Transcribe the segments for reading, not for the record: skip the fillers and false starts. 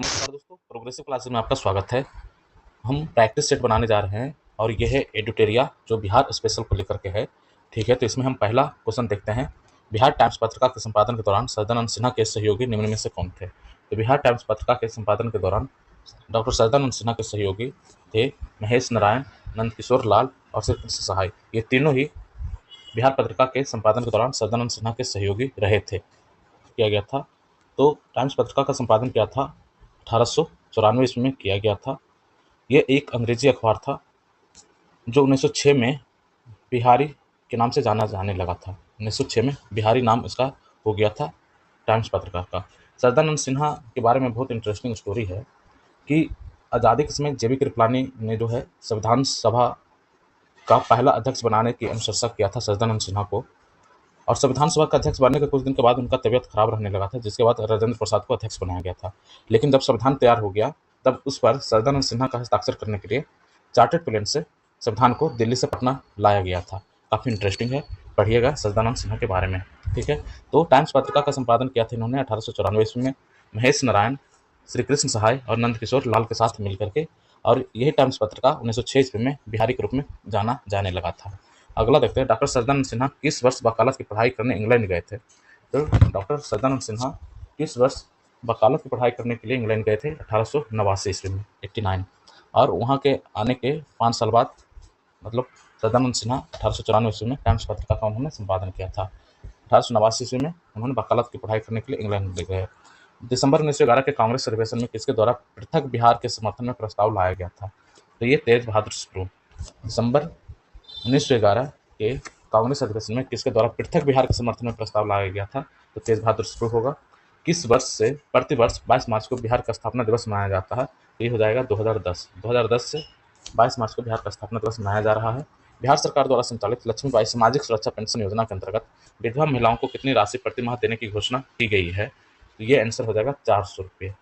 नमस्कार दोस्तों, progressive classes में आपका स्वागत है। हम प्रैक्टिस सेट बनाने जा रहे हैं और ये है एडिटोरिया जो बिहार स्पेशल को लेकर के है। ठीक है, तो इसमें हम पहला क्वेश्चन देखते हैं। बिहार टाइम्स पत्रिका के संपादन के दौरान सदानंद सिन्हा के सहयोगी निम्न में से कौन थे? तो बिहार टाइम्स पत्रिका के संपादन के दौरान डॉक्टर सदानंद सिन्हा के सहयोगी थे महेश नारायण, नंदकिशोर लाल और श्री कृष्ण सहाय। ये तीनों ही बिहार पत्रिका के संपादन के दौरान सदानंद सिन्हा के सहयोगी रहे थे। किया गया था। तो टाइम्स पत्रिका का संपादन किया था 1894 ईस्वी में किया गया था। ये एक अंग्रेजी अखबार था जो 1906 में बिहारी के नाम से जाना जाने लगा था। 1906 में बिहारी नाम इसका हो गया था टाइम्स पत्रिका का। सदानंद सिन्हा के बारे में बहुत इंटरेस्टिंग स्टोरी है कि आज़ादी के समय जेबी कृपलानी ने जो है संविधान सभा का पहला अध्यक्ष बनाने की अनुशंसा किया था सदानंद सिन्हा को, और संविधान सभा का अध्यक्ष बनने के कुछ दिन के बाद उनका तबियत खराब रहने लगा था, जिसके बाद राजेंद्र प्रसाद को अध्यक्ष बनाया गया था। लेकिन जब संविधान तैयार हो गया तब उस पर सदानंद सिन्हा का हस्ताक्षर करने के लिए चार्टर्ड प्लेन से संविधान को दिल्ली से पटना लाया गया था। काफ़ी इंटरेस्टिंग है, पढ़िएगा सदानंद सिन्हा के बारे में। ठीक है, तो टाइम्स पत्रिका का संपादन किया था इन्होंने 1894 ईस्वी में महेश नारायण, श्री कृष्ण सहाय और नंदकिशोर लाल के साथ मिलकर के, और यही टाइम्स पत्रिका 1906 ईस्वी में बिहारी के रूप में जाना जाने लगा था। अगला देखते हैं, डॉक्टर सदानंद सिन्हा किस वर्ष वकालत की पढ़ाई करने इंग्लैंड गए थे? तो डॉक्टर सदानंद सिन्हा किस वर्ष वकालत की पढ़ाई करने के लिए इंग्लैंड गए थे? 1889 ईस्वी में, 89। और वहाँ के आने के 5 साल बाद, मतलब सदानंद सिन्हा 1894 ईस्वी में टाइम्स पत्रिका का उन्होंने संपादन किया था। 1889 ईस्वी में उन्होंने वकालत की पढ़ाई करने के लिए इंग्लैंड गए। दिसंबर 1911 के कांग्रेस अधिवेशन में किसके द्वारा पृथक बिहार के समर्थन में प्रस्ताव लाया गया था? तो ये तेज बहादुर सुप्रू। दिसंबर 1911 के कांग्रेस अधिवेशन में किसके द्वारा पृथक बिहार के समर्थन में प्रस्ताव लाया गया था? तो तेज बहादुर सुप्रू होगा। किस वर्ष से प्रतिवर्ष 22 मार्च को बिहार का स्थापना दिवस मनाया जाता है? तो ये हो जाएगा 2010। 2010 से 22 मार्च को बिहार का स्थापना दिवस मनाया जा रहा है। बिहार सरकार द्वारा संचालित लक्ष्मीबाई सामाजिक सुरक्षा पेंशन योजना के अंतर्गत विधवा महिलाओं को कितनी राशि प्रति माह देने की घोषणा की गई है? तो ये आंसर हो जाएगा 400 रुपये।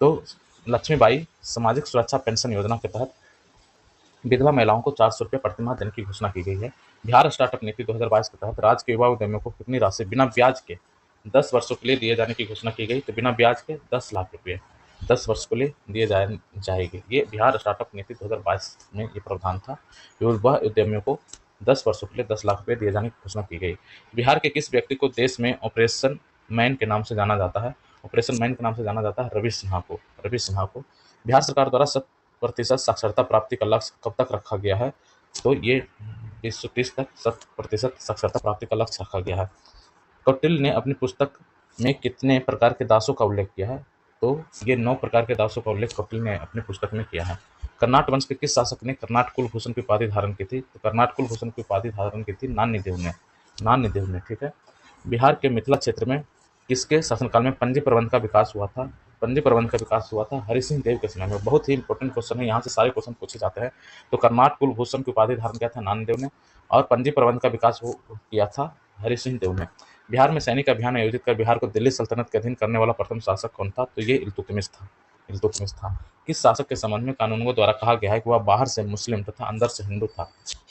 तो लक्ष्मीबाई सामाजिक सुरक्षा पेंशन योजना के तहत विधवा महिलाओं को 400 रुपये प्रति माह देने की घोषणा की गई है। बिहार स्टार्टअप नीति 2022 के तहत राज्य के युवा उद्यमियों को कितनी राशि बिना ब्याज के 10 वर्षों के लिए दिए जाने की घोषणा की गई? तो बिना ब्याज के 10 लाख रुपये 10 वर्ष के लिए दिए जाएंगे। ये बिहार स्टार्टअप नीति 2022 में ये प्रावधान था। युवा उद्यमियों को 10 वर्षों के लिए 10 लाख रुपये दिए जाने की घोषणा की गई। बिहार के किस व्यक्ति को देश में ऑपरेशन मैन के नाम से जाना जाता है? ऑपरेशन मैन के नाम से जाना जाता है रवि सिन्हा को। रवि सिन्हा को। बिहार सरकार द्वारा 100% साक्षरता प्राप्ति का लक्ष्य कब तक रखा गया है? तो ये 2030 तक 100% साक्षरता प्राप्ति का लक्ष्य रखा गया है। कौटिल्य ने अपनी पुस्तक में कितने प्रकार के दासों का उल्लेख किया है? तो ये 9 प्रकार के दासों का उल्लेख कौटिल्य ने अपनी पुस्तक में किया है। कर्नाट वंश के किस शासक ने कर्नाट कुलभूषण की उपाधि धारण की थी? तो कर्नाट कुलभूषण की उपाधि धारण की थी नान्यदेव ने। नान्यदेव ने, ठीक है। बिहार के मिथिला क्षेत्र में किसके शासनकाल में पंजी प्रबंध का विकास हुआ था? पंजी प्रबंध का विकास हुआ था हरि सिंह देव के समय में। बहुत ही इंपॉर्टेंट क्वेश्चन है, यहाँ से सारे क्वेश्चन पूछे जाते हैं। तो कर्नाट कुलभूषण की उपाधि धारण किया था नान्यदेव ने, और पंजी प्रबंध का विकास किया था हरि सिंह देव ने। बिहार में सैनिक अभियान आयोजित कर बिहार को दिल्ली सल्तनत के अधीन करने वाला प्रथम शासक कौन था? तो ये इल्तुतमिश था। इल्तुतमिश था। किस शासक के संबंध में कानूनगों द्वारा कहा गया है कि वह बाहर से मुस्लिम तथा अंदर से हिंदू था?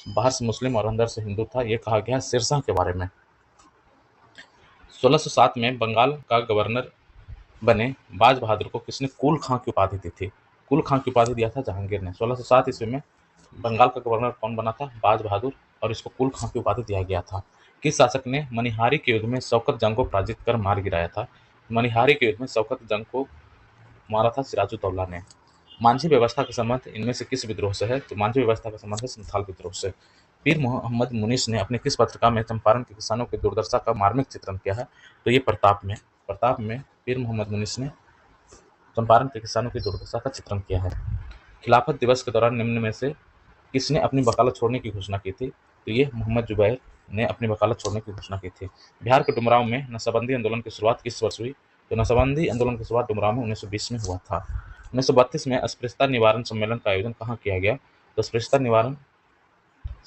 बाहर से मुस्लिम और अंदर से हिंदू था, ये कहा गया है शेरशाह के बारे में। 1607 में बंगाल का गवर्नर बने बाज बहादुर को किसने कुल खां की उपाधि दी थी? कुल खां की उपाधि दिया था जहांगीर ने। 1607 ईस्वी में बंगाल का गवर्नर कौन बना था? बाज बहादुर, और इसको कुल खां की उपाधि दिया गया था। किस शासक ने मनिहारी के युद्ध में शौकत जंग को पराजित कर मार गिराया था? मनिहारी के युद्ध में शौकत जंग को मारा था सिराजुद्दौला ने। मांझी व्यवस्था का संबंध इनमें से किस विद्रोह से है? तो मांझी व्यवस्था का संबंध है संथाल विद्रोह से। पीर मोहम्मद मुनीस ने अपने किस पत्रिका में चंपारण के किसानों की दुर्दशा का मार्मिक चित्रण किया है? तो ये प्रताप में पीर मोहम्मद मुनीस ने चंपारण के किसानों की दुर्दशा का चित्रण किया है। खिलाफत दिवस के दौरान निम्न में से किसने अपनी वकालत छोड़ने की घोषणा की थी? तो ये मोहम्मद जुबैर ने अपनी वकालत छोड़ने की घोषणा की थी। बिहार के डुमरांव में नशाबंदी आंदोलन की शुरुआत किस वर्ष हुई? तो नशाबंदी आंदोलन की शुरुआत डुमरांव में 1920 में हुआ था। 1932 में अस्पृश्यता निवारण सम्मेलन का आयोजन कहाँ किया गया? तो अस्पृश्यता निवारण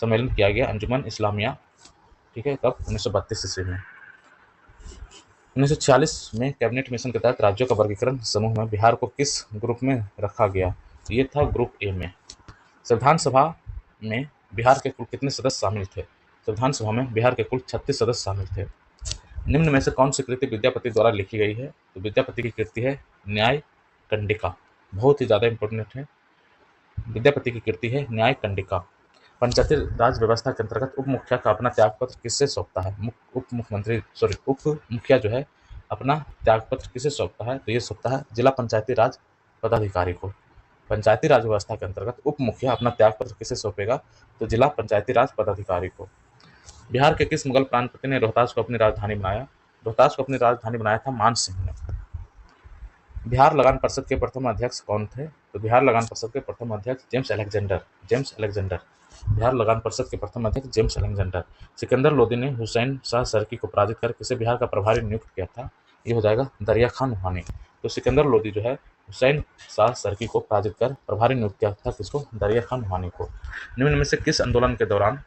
सम्मेलन किया गया अंजुमन इस्लामिया, ठीक है, कब? 1932 ईस्वी में। 1946 में कैबिनेट मिशन के तहत राज्यों का वर्गीकरण समूह में बिहार को किस ग्रुप में रखा गया? तो ये था ग्रुप ए में। संविधान सभा में बिहार के कुल कितने सदस्य शामिल थे? संविधान सभा में बिहार के कुल 36 सदस्य शामिल थे। निम्न में से कौन सी कृति विद्यापति द्वारा लिखी गई है? तो विद्यापति की कृति है न्याय कंडिका, बहुत ही ज़्यादा इंपॉर्टेंट है। विद्यापति की कृति है न्याय कंडिका। पंचायती राज व्यवस्था के अंतर्गत उप मुखिया का अपना त्यागपत्र किससे सौंपता है? उप मुखिया जो है अपना त्यागपत्र किसे सौंपता है? तो ये सौंपता है जिला पंचायती राज पदाधिकारी को। पंचायती राज व्यवस्था के अंतर्गत उप मुखिया अपना त्यागपत्र किसे सौंपेगा? तो जिला पंचायती राज पदाधिकारी को। बिहार के किस मुगल प्रांतपति ने रोहतास को अपनी राजधानी बनाया? रोहतास को अपनी राजधानी बनाया था मान सिंह ने। बिहार लगान परिषद के प्रथम अध्यक्ष कौन थे? तो बिहार लगान परिषद के प्रथम अध्यक्ष जेम्स अलेक्जेंडर। बिहार लगान परिषद के प्रथम अध्यक्ष जेम्स अलेक्जेंडर। सिकंदर लोदी ने हुसैन शाह सरकी को पराजित कर किसे बिहार का प्रभारी नियुक्त किया था? ये हो जाएगा दरिया खान नूहानी। तो सिकंदर लोदी जो है हुसैन शाह सरकी को पराजित कर प्रभारी नियुक्त किया था किसको? दरिया खान नूहानी को। निम्न में से किस आंदोलन के दौरान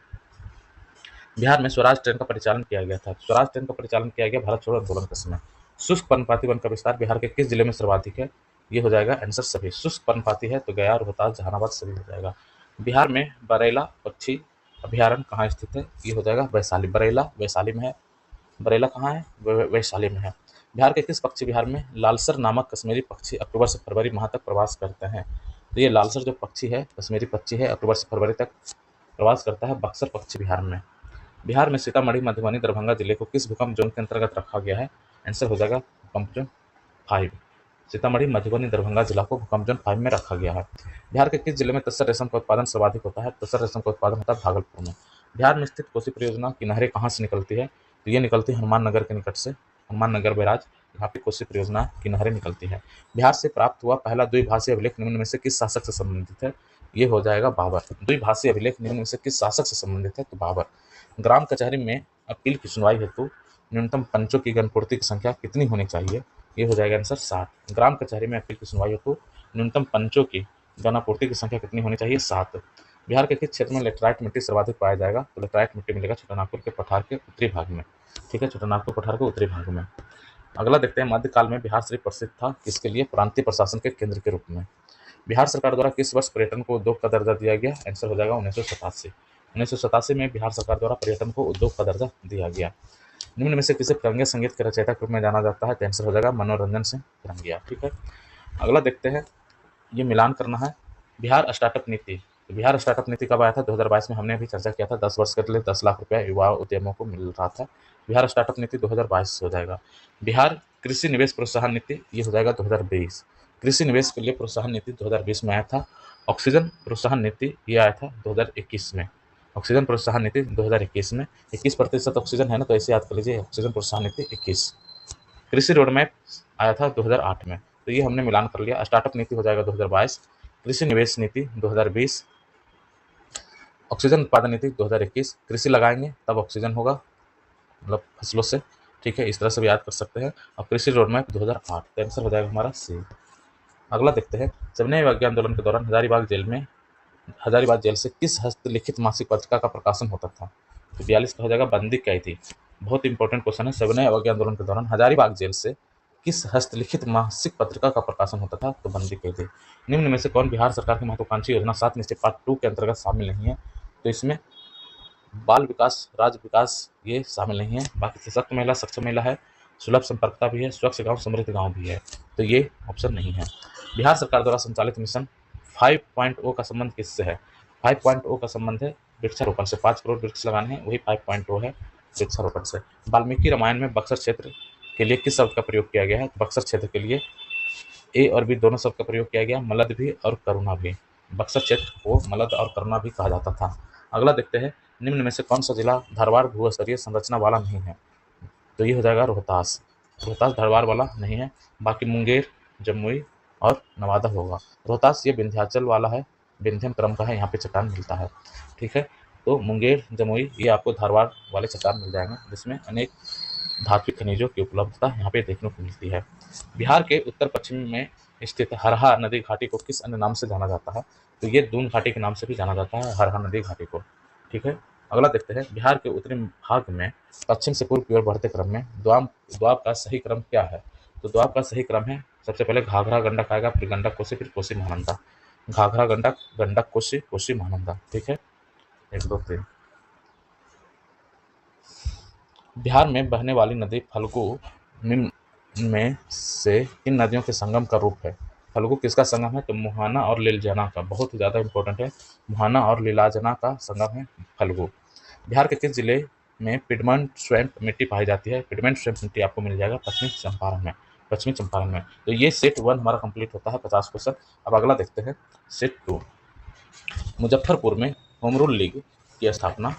बिहार में स्वराज ट्रेन का परिचालन किया गया था? स्वराज ट्रेन का परिचालन किया गया भारत छोड़ो आंदोलन के समय। शुष्क पर्णपाती वन का विस्तार बिहार के किस जिले में सर्वाधिक है? ये हो जाएगा आंसर सभी। शुष्क पर्णपाती है तो गया, रोहतास, जहानाबाद सभी हो जाएगा। बिहार में बरैला पक्षी अभ्यारण्य कहाँ स्थित है? ये हो जाएगा वैशाली। बरैला वैशाली में है। बरैला कहाँ है? वैशाली में है। बिहार के किस पक्षी विहार में लालसर नामक कश्मीरी पक्षी अक्टूबर से फरवरी माह तक प्रवास करते हैं? तो ये लालसर जो पक्षी है, कश्मीरी पक्षी है, अक्टूबर से फरवरी तक प्रवास करता है बक्सर पक्षी विहार में। बिहार में सीतामढ़ी, मधुबनी, दरभंगा जिले को किस भूकंप जोन के अंतर्गत रखा गया है? आंसर हो जाएगा भूकंप जोन 5। सीतामढ़ी, मधुबनी, दरभंगा जिला को भूकंप जोन 5 में रखा गया है। बिहार के किस जिले में तसर रेशम का उत्पादन सर्वाधिक होता है? तसर रेशम का उत्पादन होता है भागलपुर में। बिहार में स्थित कोसी परियोजना की नहरें कहाँ से निकलती है? तो ये निकलती है हनुमान नगर के निकट से, हनुमान नगर बैराज, यहाँ पे कोसी परियोजना की नहरें निकलती है। बिहार से प्राप्त हुआ पहला द्विभाषी अभिलेख निम्न में से किस शासक से संबंधित है? ये हो जाएगा बाबर। द्विभाषी अभिलेख निम्न में से किस शासक से संबंधित है? तो बाबर। ग्राम कचहरी में अपील की सुनवाई हेतु न्यूनतम पंचों की गणपूर्ति की संख्या कितनी होनी चाहिए? ये हो जाएगा आंसर 7। ग्राम कचहरी में अपील की सुनवाई हेतु न्यूनतम पंचों की गणापूर्ति की संख्या कितनी होनी चाहिए? 7। बिहार के किस क्षेत्र में लेटराइट मिट्टी सर्वाधिक पाया जाएगा? तो लेटराइट मिट्टी मिलेगा छोटानागपुर के पठार के उत्तरी भाग में। ठीक है, छोटानागपुर पठार के उत्तरी भाग में। अगला देखते हैं, मध्यकाल में बिहार शरीफ प्रसिद्ध था किसके लिए? प्रांतीय प्रशासन के केंद्र के रूप में। बिहार सरकार द्वारा किस वर्ष पर्यटन को उद्योग का दर्जा दिया गया? आंसर हो जाएगा 1987। 1987 में बिहार सरकार द्वारा पर्यटन को उद्योग का दर्जा दिया गया। निम्न में से किसे फिरंगिया संगीत के रचयिता के रूप में जाना जाता है? तो आंसर हो जाएगा मनोरंजन सिंह फिरंगिया। ठीक है, अगला देखते हैं, ये मिलान करना है। बिहार स्टार्टअप नीति, तो बिहार स्टार्टअप नीति कब आया था? 2022 में हमने अभी चर्चा किया था। 10 वर्ष के लिए 10 लाख रुपया युवा उद्यमों को मिल रहा था। बिहार स्टार्टअप नीति 2022 हो जाएगा। बिहार कृषि निवेश प्रोत्साहन नीति, ये हो जाएगा 2020। कृषि निवेश के लिए प्रोत्साहन नीति 2020 में आया था। ऑक्सीजन प्रोत्साहन नीति ये आया था 2021 में। ऑक्सीजन प्रोत्साहन नीति 2021 में 21% ऑक्सीजन है ना, तो ऐसे याद कर लीजिए, ऑक्सीजन प्रोत्साहन नीति 21। कृषि रोड मैप आया था 2008 में, तो ये हमने मिलान कर लिया। स्टार्टअप नीति हो जाएगा 2022, कृषि निवेश नीति 2020, ऑक्सीजन उत्पादन नीति 2021। कृषि लगाएंगे तब ऑक्सीजन होगा, मतलब फसलों से। ठीक है, इस तरह से भी याद कर सकते हैं। और कृषि रोड मैप 2008, तो आंसर हो जाएगा हमारा सी। अगला देखते हैं, सविनय अवज्ञा आंदोलन के दौरान हजारीबाग जेल से किस हस्तलिखित मासिक पत्रिका का प्रकाशन होता था? तो 42 का हो जाएगा बंदी कैदी। बहुत इंपॉर्टेंट क्वेश्चन है। सविनय अवज्ञा आंदोलन के दौरान हजारीबाग जेल से किस हस्तलिखित मासिक पत्रिका का प्रकाशन होता था? तो बंदी कैदी। निम्न में से कौन बिहार सरकार की महत्वाकांक्षी योजना 7 निश्चय पार्ट 2 के अंतर्गत शामिल नहीं है? तो इसमें बाल विकास, राज्य विकास ये शामिल नहीं है। बाकी सशक्त महिला, सक्षम महिला है, सुलभ संपर्कता भी है, स्वच्छ गांव, समृद्ध गांव भी है, तो ये ऑप्शन नहीं है। बिहार सरकार द्वारा संचालित मिशन 5.0 का संबंध किससे है? 5.0 का संबंध है वृक्षारोपण से। 5 करोड़ वृक्ष लगाने हैं, वही 5.0 है वृक्षारोपण से। वाल्मीकि रामायण में बक्सर क्षेत्र के लिए किस शब्द का प्रयोग किया गया है? बक्सर क्षेत्र के लिए ए और बी दोनों शब्द का प्रयोग किया गया, मलद भी और करुणा भी। बक्सर क्षेत्र को मलद और करुणा भी कहा जाता था। अगला देखते हैं, निम्न में से कौन सा जिला धारवाड़ भूस्तरीय संरचना वाला नहीं है? तो ये हो जाएगा रोहतास। रोहतास धारवाड़ वाला नहीं है। बाकी मुंगेर, जमुई और नवादा होगा। रोहतास ये विंध्याचल वाला है, विंध्यम क्रम का है, यहाँ पे चट्टान मिलता है। ठीक है, तो मुंगेर, जमुई ये आपको धारवाड़ वाले चट्टान मिल जाएंगे, जिसमें अनेक धात्विक खनिजों की उपलब्धता यहाँ पे देखने को मिलती है। बिहार के उत्तर पश्चिम में स्थित हरहा नदी घाटी को किस अन्य नाम से जाना जाता है? तो ये दून घाटी के नाम से भी जाना जाता है, हरहा नदी घाटी को। ठीक है, अगला देखते हैं, बिहार के उत्तरी भाग में पश्चिम से पूर्व की ओर बढ़ते क्रम में द्वाब का सही क्रम क्या है? तो द्वाब का सही क्रम है, सबसे पहले घाघरा गंडक आएगा, फिर गंडक कोसी, फिर कोसी महानंदा। घाघरा गंडक, गंडक कोसी, कोसी महानंदा। ठीक है, 1 2 3। बिहार में बहने वाली नदी फल्गु निम्न में से किन नदियों के संगम का रूप है? फल्गु किसका संगम है? तो मुहाना और लीलाजना का, बहुत ही ज़्यादा इंपॉर्टेंट है। मुहाना और लीलाजना का संगम है फल्गु। बिहार के किस जिले में पिडमंट स्वैम्प मिट्टी पाई जाती है? पिडमंट स्वैम्प मिट्टी आपको मिल जाएगा पश्चिमी चंपारण में। पश्चिमी चंपारण में। तो ये सेट 1 हमारा कंप्लीट होता है 50 क्वेश्चन। अब अगला देखते हैं सेट 2। मुजफ्फरपुर में होम रूल लीग की स्थापना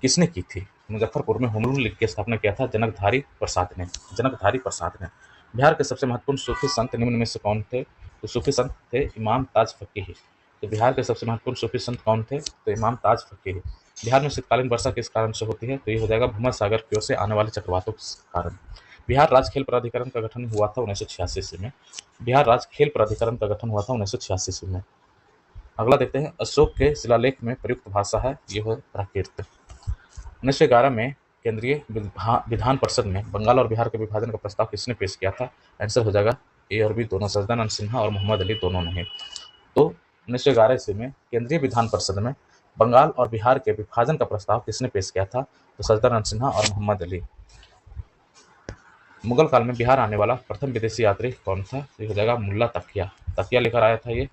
किसने की थी? मुजफ्फरपुर में होम रूल लीग की स्थापना किया था जनकधारी प्रसाद ने। जनकधारी प्रसाद ने। बिहार के सबसे महत्वपूर्ण सूफी संत निम्न में से कौन थे? तो सूफी संत थे इमाम ताज फकीही। तो बिहार के सबसे महत्वपूर्ण सूफी संत कौन थे? तो इमाम ताज फकीही। बिहार में शीतकालीन वर्षा किस कारण से होती है? तो ये हो जाएगा भूमध्य सागर की ओर से आने वाले चक्रवातों के कारण। बिहार राज्य खेल प्राधिकरण का गठन हुआ था 1986 ईस्वी में। बिहार राज्य खेल प्राधिकरण का गठन हुआ था 1986 ईस्वी में। अगला देखते हैं अशोक के शिलालेख में प्रयुक्त भाषा है, ये है प्राकृत। 1911 में केंद्रीय विधान परिषद में बंगाल और बिहार के विभाजन का प्रस्ताव किसने पेश किया था? आंसर हो जाएगा ए और बी दोनों, सज्जनानंद सिन्हा और मोहम्मद अली दोनों ने। तो 1911 ईस्वी में केंद्रीय विधान परिषद में बंगाल और बिहार के विभाजन का प्रस्ताव किसने पेश किया था? तो सज्जनानंद सिन्हा और मोहम्मद अली। मुगल काल में बिहार आने वाला प्रथम विदेशी यात्री कौन था? ये हो जाएगा मुल्ला तकिया। तकिया लेकर आया था ये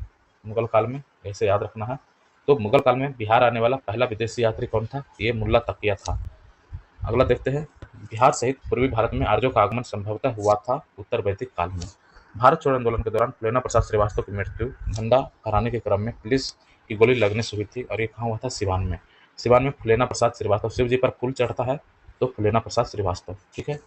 मुगल काल में, ऐसे याद रखना है। तो मुगल काल में बिहार आने वाला पहला विदेशी यात्री कौन था? ये मुल्ला तकिया था। अगला देखते हैं बिहार सहित पूर्वी भारत में आर्यों का आगमन संभवतः हुआ था उत्तर वैदिक काल में। भारत छोड़ो आंदोलन के दौरान फुलेना प्रसाद श्रीवास्तव की मृत्यु झंडा फहराने के क्रम में पुलिस की गोली लगने से हुई थी, और ये कहाँ हुआ था? सिवान में। सिवान में फुलेना प्रसाद श्रीवास्तव, शिव जी पर फूल चढ़ता है तो फुलेना प्रसाद श्रीवास्तव, ठीक है।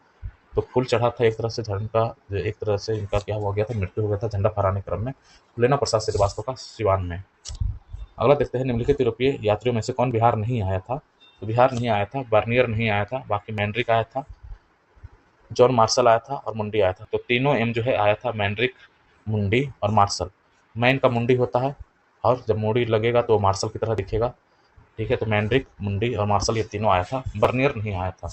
तो फूल चढ़ा था एक तरह से झंडा, एक तरह से इनका क्या हुआ गया था? मृत्यु हो गया था झंडा फहराने क्रम में फुलेना प्रसाद श्रीवास्तव का सिवान में। अगला देखते हैं निम्नलिखित यूरोपीय यात्रियों में से कौन बिहार नहीं आया था? तो बिहार नहीं आया था, बार्नियर नहीं आया था, बाकी मैंड्रिक आया था, जॉन मार्शल आया था और मुंडी आया था। तो तीनों एम जो है आया था, मैंड्रिक, मुंडी और मार्शल। मैन का मुंडी होता है और जब मुंडी लगेगा तो मार्शल की तरह दिखेगा, ठीक है। तो मैंड्रिक, मुंडी और मार्शल ये तीनों आया था, बर्नियर नहीं आया था।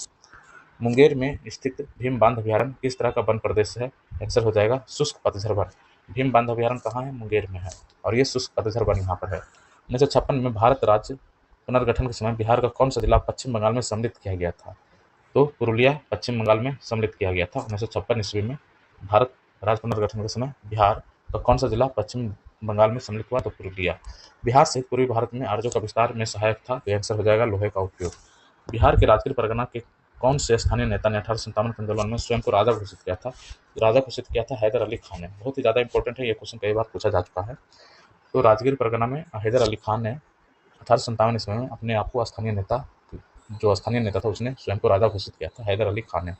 मुंगेर में स्थित भीम बांध अभ्यारण्य किस तरह का वन प्रदेश है? आंसर हो जाएगा शुष्क पतझड़ वन। भीम बांध अभ्यारण्य कहाँ है? मुंगेर में है, और ये शुष्क पतझड़ वन यहाँ पर है। 1956 में भारत राज्य पुनर्गठन के समय बिहार का कौन सा जिला पश्चिम बंगाल में सम्मिलित किया गया था? तो पुरुलिया पश्चिम बंगाल में सम्मिलित किया गया था 1956 ईस्वी में। भारत राज्य पुनर्गठन के समय बिहार का कौन सा जिला पश्चिम बंगाल में सम्मिलित हुआ? तो पुरुलिया। बिहार सहित पूर्वी भारत में आर्यों का विस्तार में सहायक था, तो आंसर हो जाएगा लोहे का उपयोग। बिहार के राजगीर परगना के कौन से स्थानीय नेता ने 1857 के आंदोलन में स्वयं को राजा घोषित किया था? राजा घोषित किया था हैदर अली खान ने। बहुत ही ज़्यादा इंपॉर्टेंट है, ये क्वेश्चन कई बार पूछा जा चुका है। तो राजगीर परगना में हैदर अली खान ने 1857 ईस्वी में अपने आप को स्थानीय नेता, जो स्थानीय नेता था उसने स्वयं को राजा घोषित किया था, हैदर अली खान ने।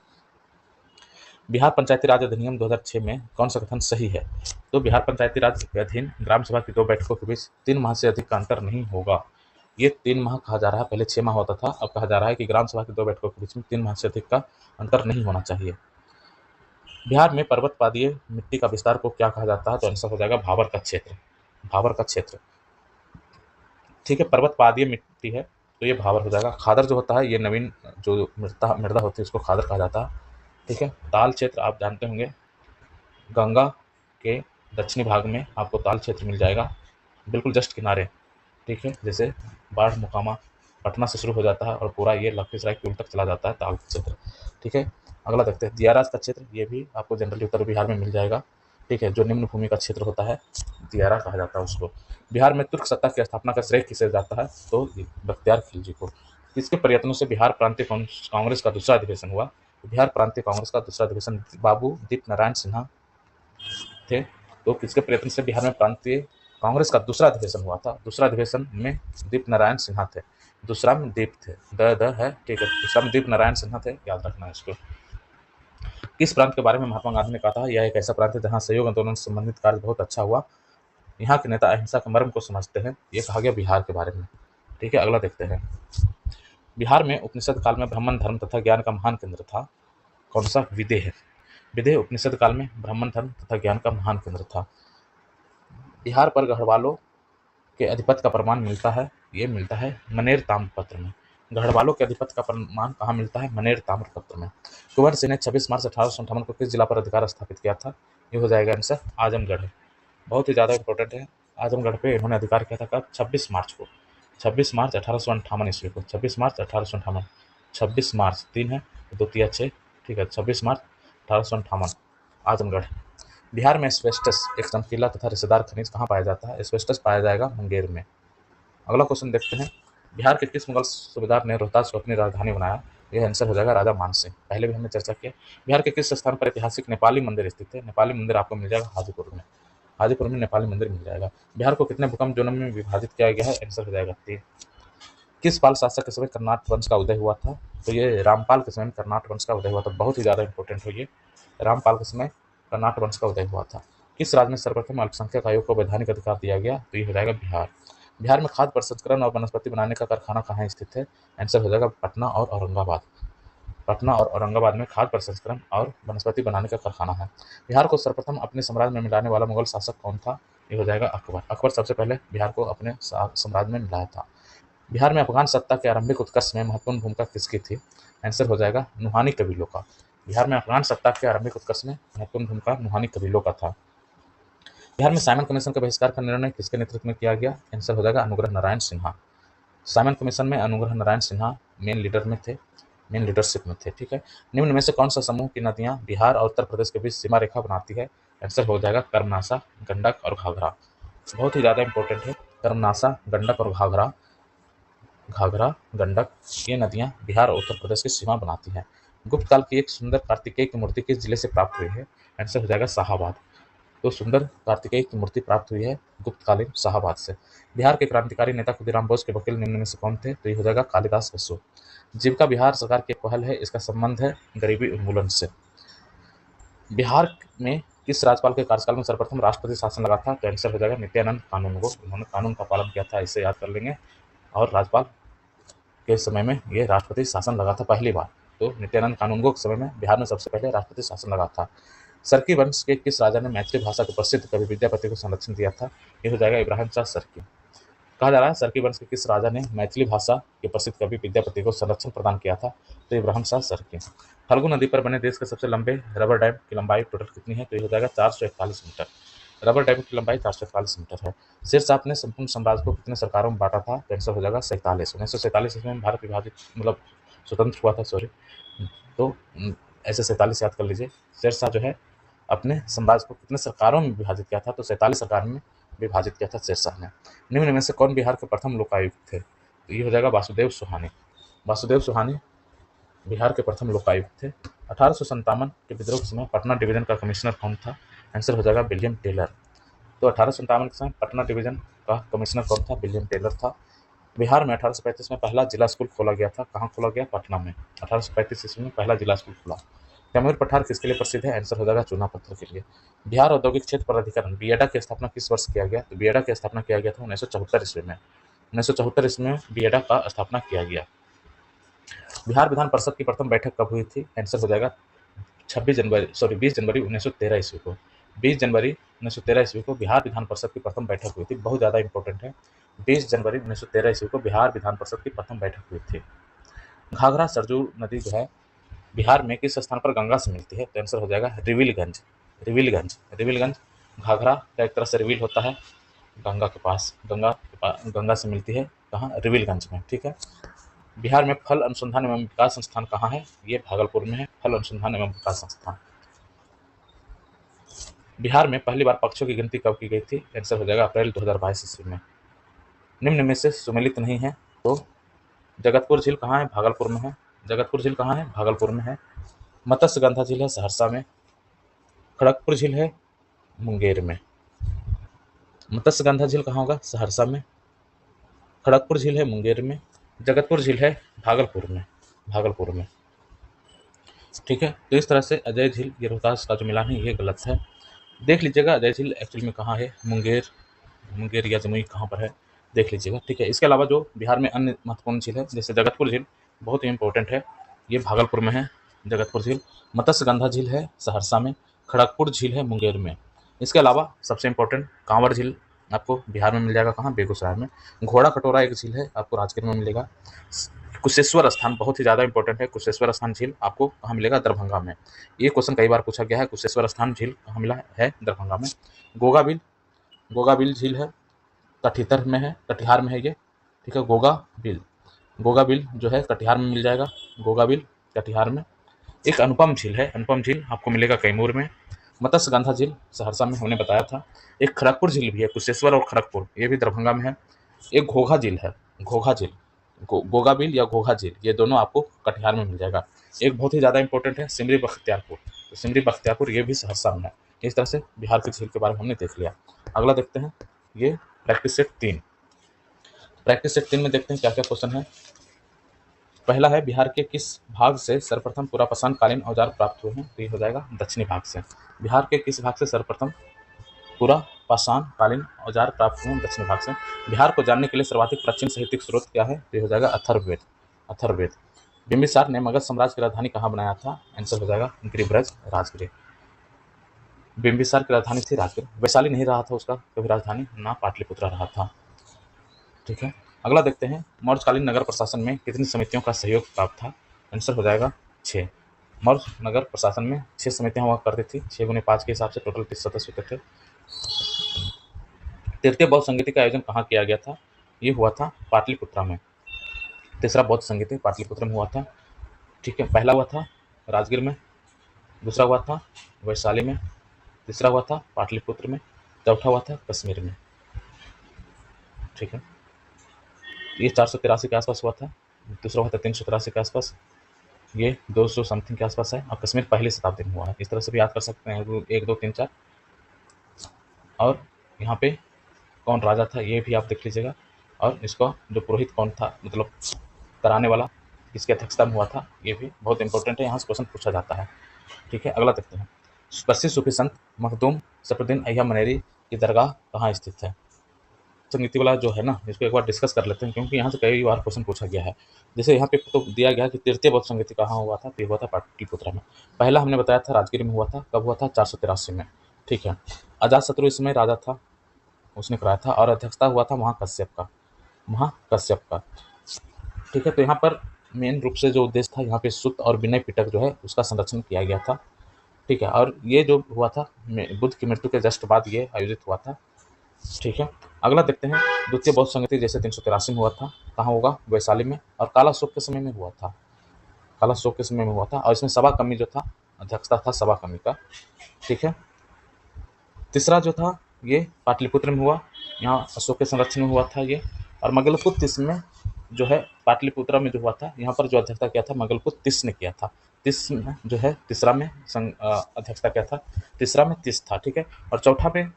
बिहार पंचायती राज अधिनियम 2006 में कौन सा कथन सही है? तो बिहार पंचायती राज के अधीन ग्राम सभा की 2 बैठकों के बीच 3 माह से अधिक का अंतर नहीं होगा। ये 3 माह कहा जा रहा है, पहले 6 माह होता था, अब कहा जा रहा है कि ग्राम सभा की 2 बैठकों के बीच में 3 माह से अधिक का अंतर नहीं होना चाहिए। बिहार में पर्वत पादीय मिट्टी का विस्तार को क्या कहा जाता है? तो आंसर हो जाएगा भाबर का क्षेत्र। भाबर का क्षेत्र, ठीक है। पर्वत पादीय मिट्टी है तो ये भाबर हो जाएगा। खादर जो होता है ये नवीन जो मृदा होती है उसको खादर कहा जाता है, ठीक है। ताल क्षेत्र आप जानते होंगे, गंगा के दक्षिणी भाग में आपको ताल क्षेत्र मिल जाएगा, बिल्कुल जस्ट किनारे, ठीक है। जैसे बाढ़ मुकामा पटना से शुरू हो जाता है और पूरा ये लखीसराय पुल तक चला जाता है ताल क्षेत्र, ठीक है। अगला देखते हैं दियाराज का क्षेत्र, ये भी आपको जनरली उत्तर बिहार में मिल जाएगा, ठीक है। जो निम्न भूमि का क्षेत्र होता है दियारा कहा जाता है उसको। बिहार में तुर्क सत्ता की स्थापना का श्रेय किसे जाता है? तो बख्तियार खिलजी को। किसके प्रयत्नों से बिहार प्रांतीय कांग्रेस का दूसरा अधिवेशन हुआ? बिहार प्रांतीय कांग्रेस का दूसरा अधिवेशन बाबू दीप नारायण सिन्हा थे। तो किसके प्रयत्न से बिहार में प्रांतीय कांग्रेस का दूसरा अधिवेशन हुआ था? दूसरा अधिवेशन में दीप नारायण सिन्हा थे, दूसरा में दीप थे, द है, ठीक है। दूसरा में दीप नारायण सिन्हा थे, याद रखना है इसको। किस प्रांत के बारे में महात्मा गांधी ने कहा था यह एक ऐसा प्रांत है जहाँ सहयोग आंदोलन से संबंधित कार्य बहुत अच्छा हुआ, यहाँ के नेता अहिंसा के मर्म को समझते हैं? ये कहा गया बिहार के बारे में, ठीक है। अगला देखते हैं बिहार में उपनिषद काल में ब्राह्मण धर्म तथा ज्ञान का महान केंद्र था, कौन सा? विदेह। विदेह उपनिषद काल में ब्राह्मण धर्म तथा ज्ञान का महान केंद्र था। बिहार पर गढ़वालों के अधिपत्य का प्रमाण मिलता है, ये मिलता है मनेर ताम्रपत्र में। गढ़वालों के अधिपत्य का प्रमाण कहाँ मिलता है? मनेर ताम्रपत्र में। कुंवर सिंह ने 26 मार्च 1858 को किस जिला पर अधिकार स्थापित किया था? ये हो जाएगा आंसर आजमगढ़। बहुत ही ज़्यादा इंपॉर्टेंट है, आजमगढ़ पे इन्होंने अधिकार किया था कब? 26 मार्च को, 26 मार्च 1858 ईस्वी को, 26 मार्च 1858, 26 मार्च 3 है, 2 3 6, ठीक है, 26 मार्च 1858 आजमगढ़। बिहार में एस्बेस्टस एक चमकीला तथा रेशेदार खनिज कहाँ पाया जाता है? एस्बेस्टस पाया जाएगा मुंगेर में। अगला क्वेश्चन देखते हैं, बिहार के किस मुगल सूबेदार ने रोहतास को अपनी राजधानी बनाया? यह आंसर हो जाएगा राजा मानसिंह। पहले भी हमने चर्चा किया। बिहार के किस स्थान पर ऐतिहासिक नेपाली मंदिर स्थित है? नेपाली मंदिर आपको मिल जाएगा हाजीपुर में। हाजीपुर में नेपाली मंदिर मिल जाएगा। बिहार को कितने भूकंप जोनों में विभाजित किया गया है? आंसर हो जाएगा 3। किस पाल शासक के समय कर्नाट वंश का उदय हुआ था? तो ये रामपाल के समय में कर्नाट वंश का उदय हुआ था। बहुत ही ज़्यादा इंपॉर्टेंट हो ये, रामपाल के समय कर्नाट वंश का उदय हुआ था। किस राज्य में सर्वप्रथम अल्पसंख्यक आयोग को वैधानिक अधिकार दिया गया? तो ये हो जाएगा बिहार। बिहार में खाद्य प्रसंस्करण और वनस्पति बनाने का कारखाना कहाँ स्थित है? आंसर हो जाएगा पटना और औरंगाबाद। पटना और औरंगाबाद में खाद्य प्रसंस्करण और वनस्पति बनाने का कारखाना है। बिहार को सर्वप्रथम अपने साम्राज्य में मिलाने वाला मुगल शासक कौन था? ये हो जाएगा अकबर। अकबर सबसे पहले बिहार को अपने साम्राज्य में मिलाया था। बिहार में अफगान सत्ता के आरंभिक उत्कर्ष में महत्वपूर्ण भूमिका किसकी थी? आंसर हो जाएगा नुहानी कबीलों का। बिहार में अफगान सत्ता के आरंभिक उत्कर्ष में महत्वपूर्ण भूमिका नुहानी कबीलों का था। बिहार में साइमन कमीशन के बहिष्कार का निर्णय किसके नेतृत्व में किया गया? आंसर हो जाएगा अनुग्रह नारायण सिन्हा। साइमन कमीशन में अनुग्रह नारायण सिन्हा मेन लीडरशिप में थे। ठीक है, निम्न में से कौन सा समूह की नदियां बिहार और उत्तर प्रदेश के बीच सीमा रेखा बनाती है? आंसर हो जाएगा कर्मनासा, गंडक और घाघरा। बहुत ही ज़्यादा इंपॉर्टेंट है, कर्मनासा, गंडक और घाघरा, गंडक, ये नदियां बिहार और उत्तर प्रदेश की सीमा बनाती हैं। गुप्त काल की एक सुंदर कार्तिकेय की मूर्ति किस जिले से प्राप्त हुई है? आंसर हो जाएगा शाहाबाद। तो सुंदर कार्तिकेय की मूर्ति प्राप्त हुई है गुप्तकालीन शाहाबाद से। बिहार के क्रांतिकारी नेता खुदीराम बोस के वकील निम्न में से कौन थे? तो ये हो जाएगा कालिदास बसु। जीविका बिहार सरकार की एक पहल है, इसका संबंध है गरीबी उन्मूलन से। बिहार में किस राज्यपाल के कार्यकाल में सर्वप्रथम राष्ट्रपति शासन लगा था? तो आंसर हो जाएगा नित्यानंद कानूनगो। उन्होंने कानून का पालन किया था, इसे याद कर लेंगे। और राज्यपाल के समय में ये राष्ट्रपति शासन लगा था पहली बार। तो नित्यानंद कानूनगो के समय में बिहार में सबसे पहले राष्ट्रपति शासन लगा था। सरकी वंश के किस राजा ने मैथिली भाषा के प्रसिद्ध कवि विद्यापति को संरक्षण दिया था? ये हो जाएगा इब्राहिम शाह सरकी। कहा जा रहा है सरकी वंश के किस राजा ने मैथिली भाषा के प्रसिद्ध कवि विद्यापति को संरक्षण प्रदान किया था? तो इब्राहिम शाह सरकी। फल्गु नदी पर बने देश के सबसे लंबे रबर डैम की लंबाई टोटल कितनी है? तो ये हो जाएगा 441 मीटर। रबर डैम की लंबाई 441 मीटर है। शेरशाह ने संपूर्ण साम्राज्य को कितने सरकारों में बांटा था? तो आंसर हो जाएगा 47। 1947 ईस्वी में भारत विभाजित मतलब स्वतंत्र हुआ था, सॉरी। तो ऐसे 47 याद कर लीजिए। शेरशाह जो है अपने साम्राज्य को कितने सरकारों में विभाजित किया था? तो 47 सरकार में विभाजित किया था शेरशाह ने। निम्न में से कौन बिहार के प्रथम लोकायुक्त थे? तो ये हो जाएगा वासुदेव सुहानी। वासुदेव सुहानी बिहार के प्रथम लोकायुक्त थे। 1857 के विद्रोह के समय पटना डिवीजन का कमिश्नर कौन था? आंसर हो जाएगा विलियम टेलर। तो 1857 के समय पटना डिवीजन का कमिश्नर कौन था? विलियम टेलर था। बिहार में 1835 में पहला जिला स्कूल खोला गया था। कहाँ खोला गया? पटना में। 1835 ईस्वी में पहला जिला स्कूल खुला। कैमूर पठार किसके लिए प्रसिद्ध है? आंसर हो जाएगा चूना पत्थर के लिए। बिहार औद्योगिक क्षेत्र प्राधिकरण बिएडा की स्थापना किस वर्ष किया गया? तो बिएडा की स्थापना किया गया था 1974 ईस्वी में। 1974 ईस्वी में बिएडा का स्थापना किया गया। बिहार विधान परिषद की प्रथम बैठक कब हुई थी? आंसर हो जाएगा 20 जनवरी 1913 ईस्वी को। 20 जनवरी 1913 ईस्वी को बिहार विधान परिषद की प्रथम बैठक हुई थी। बहुत ज़्यादा इंपॉर्टेंट है। 20 जनवरी 1913 ईस्वी को बिहार विधान परिषद की प्रथम बैठक हुई थी। घाघरा सरजू नदी जो है बिहार में किस स्थान पर गंगा से मिलती है? तो आंसर हो जाएगा रिविलगंज। घाघरा का एक तरह से रिविल होता है गंगा के पास, गंगा से मिलती है कहाँ? रिविलगंज में। ठीक है। बिहार में फल अनुसंधान एवं विकास संस्थान कहाँ है? ये भागलपुर में है, फल अनुसंधान एवं विकास संस्थान। बिहार में पहली बार पक्षियों की गिनती कब की गई थी? आंसर हो जाएगा अप्रैल 2022 ईस्वी में। निम्न में से सुमेलित नहीं है तो जगतपुर झील कहाँ है? भागलपुर में है। जगतपुर झील कहाँ है? भागलपुर में है। मत्स्यगंधा झील है सहरसा में। खड़गपुर झील है मुंगेर में। मत्स्यगंधा झील कहाँ होगा? सहरसा में। खड़गपुर झील है मुंगेर में। जगतपुर झील है भागलपुर में। ठीक है। तो इस तरह से अजय झील, ये रोहतास का जो मिलान है ये गलत है। देख लीजिएगा अजय झील एक्चुअल में कहाँ है, मुंगेर या जमुई कहाँ पर है, देख लीजिएगा। ठीक है। इसके अलावा जो बिहार में अन्य महत्वपूर्ण झील है जैसे जगतपुर झील बहुत ही इंपॉर्टेंट है, ये भागलपुर में है जगतपुर झील। मत्स्यगंधा झील है सहरसा में। खड़गपुर झील है मुंगेर में। इसके अलावा सबसे इंपॉर्टेंट कांवर झील आपको बिहार में मिल जाएगा, कहाँ? बेगूसराय में। घोड़ा कटोरा एक झील है आपको राजगीर में मिलेगा। कुशेश्वर स्थान बहुत ही ज़्यादा इंपॉर्टेंट है, कुशेश्वर स्थान झील आपको कहाँ मिलेगा? दरभंगा में। ये क्वेश्चन कई बार पूछा गया है, कुशेश्वर स्थान झील कहाँ मिला है? दरभंगा में। गोगाबिल झील है कटिहार में है ये। ठीक है। गोगाबिल जो है कटिहार में मिल जाएगा। गोगाबिल कटिहार में। एक अनुपम झील है, अनुपम झील आपको मिलेगा कैमूर में। मत्स्यगंधा झील सहरसा में हमने बताया था। एक खड़गपुर झील भी है, कुशेश्वर और खड़गपुर, ये भी दरभंगा में है। एक घोघा झील है, घोघा झील, गोगा बिल या घोघा झील, ये दोनों आपको कटिहार में मिल जाएगा। एक बहुत ही ज़्यादा इंपॉर्टेंट है सिमरी बख्तियारपुर, तो सिमरी बख्तियारपुर ये भी सहरसा में है। इस तरह से बिहार की झील के बारे में हमने देख लिया। अगला देखते हैं, ये प्रैक्टिस सेट 3। प्रैक्टिस सेट 3 में देखते हैं क्या क्या क्वेश्चन है। पहला है, बिहार के किस भाग से सर्वप्रथम पुरापाषाण कालीन औजार प्राप्त हुए हैं? तो ये हो जाएगा दक्षिणी भाग से। बिहार के किस भाग से सर्वप्रथम पुरापाषाण कालीन औजार प्राप्त हुए हैं? दक्षिणी भाग से। बिहार को जानने के लिए सर्वाधिक प्राचीन साहित्यिक स्रोत क्या है? तो ये हो जाएगा अथर्ववेद, अथर्ववेद। बिंबिसार ने मगध साम्राज्य की राजधानी कहाँ बनाया था? आंसर हो जाएगा गिरिब्रज, राजगृह। बिंबिसार की राजधानी थी राजगृह। वैशाली नहीं रहा था उसका कभी राजधानी, ना पाटलिपुत्र रहा था। ठीक है, अगला देखते हैं, मौर्यकालीन नगर प्रशासन में कितनी समितियों का सहयोग प्राप्त था? आंसर हो जाएगा 6। मौर्य नगर प्रशासन में 6 समितियां हुआ करती थी। 6 गुने 5 के हिसाब से टोटल 30 सदस्य होते थे। तृतीय बौद्ध संगीति का आयोजन कहाँ किया गया था? ये हुआ था पाटलिपुत्रा में। तीसरा बौद्ध संगीति पाटलिपुत्र में हुआ था। ठीक है, पहला हुआ था राजगीर में, दूसरा हुआ था वैशाली में, तीसरा हुआ था पाटलिपुत्र में, चौथा हुआ था कश्मीर में। ठीक है, ये 483 के आसपास हुआ था, दूसरा हुआ था 383 के आसपास, ये 200 समथिंग के आसपास है, और कश्मीर पहली शताब्दी में हुआ है। इस तरह से भी याद कर सकते हैं, 1 2 3 4। और यहाँ पे कौन राजा था ये भी आप देख लीजिएगा, और इसका जो पुरोहित कौन था, मतलब कराने वाला किसकी अध्यक्षता में हुआ था, ये भी बहुत इंपॉर्टेंट है, यहाँ से क्वेश्चन पूछा जाता है। ठीक है, अगला देखते हैं, प्रसिद्ध सूफी संत मखदूम सफरुद्दीन अय्या मनेरी की दरगाह कहाँ स्थित है? संगीति वाला जो है ना, इसको एक बार डिस्कस कर लेते हैं, क्योंकि यहाँ से कई बार क्वेश्चन पूछा गया है। जैसे यहाँ पे तो दिया गया कि तृतीय बौद्ध संगीति कहाँ हुआ था, तो ये हुआ था पाटलिपुत्र में। पहला हमने बताया था राजगीर में हुआ था, कब हुआ था? 483 में। ठीक है, अजातशत्रु इस समय राजा था, उसने कराया था, और अध्यक्षता हुआ था महाकश्यप का, महाकश्यप का। ठीक है, तो यहाँ पर मेन रूप से जो उद्देश्य था, यहाँ पे सुत और विनय पिटक जो है उसका संरक्षण किया गया था। ठीक है, और ये जो हुआ था बुद्ध की मृत्यु के जस्ट बाद ये आयोजित हुआ था। ठीक है, अगला देखते हैं, द्वितीय बौद्ध संगीति जैसे 383 में हुआ था, कहाँ होगा? वैशाली में, और काला अशोक के समय में हुआ था, काला अशोक के समय में हुआ था, और इसमें सभा कमी जो था, अध्यक्षता था सभा कमी का। ठीक है, तीसरा जो था ये पाटलिपुत्र में हुआ, यहाँ अशोक के संरक्षण में हुआ था ये, और मंगलपुत्र इसमें जो है पाटलिपुत्र में जो हुआ था, यहाँ पर जो अध्यक्षता किया था मंगलपुत्र तिस ने किया था। तिस में जो है तीसरा में अध्यक्षता किया था, तीसरा में तिस था। ठीक है, और चौथा में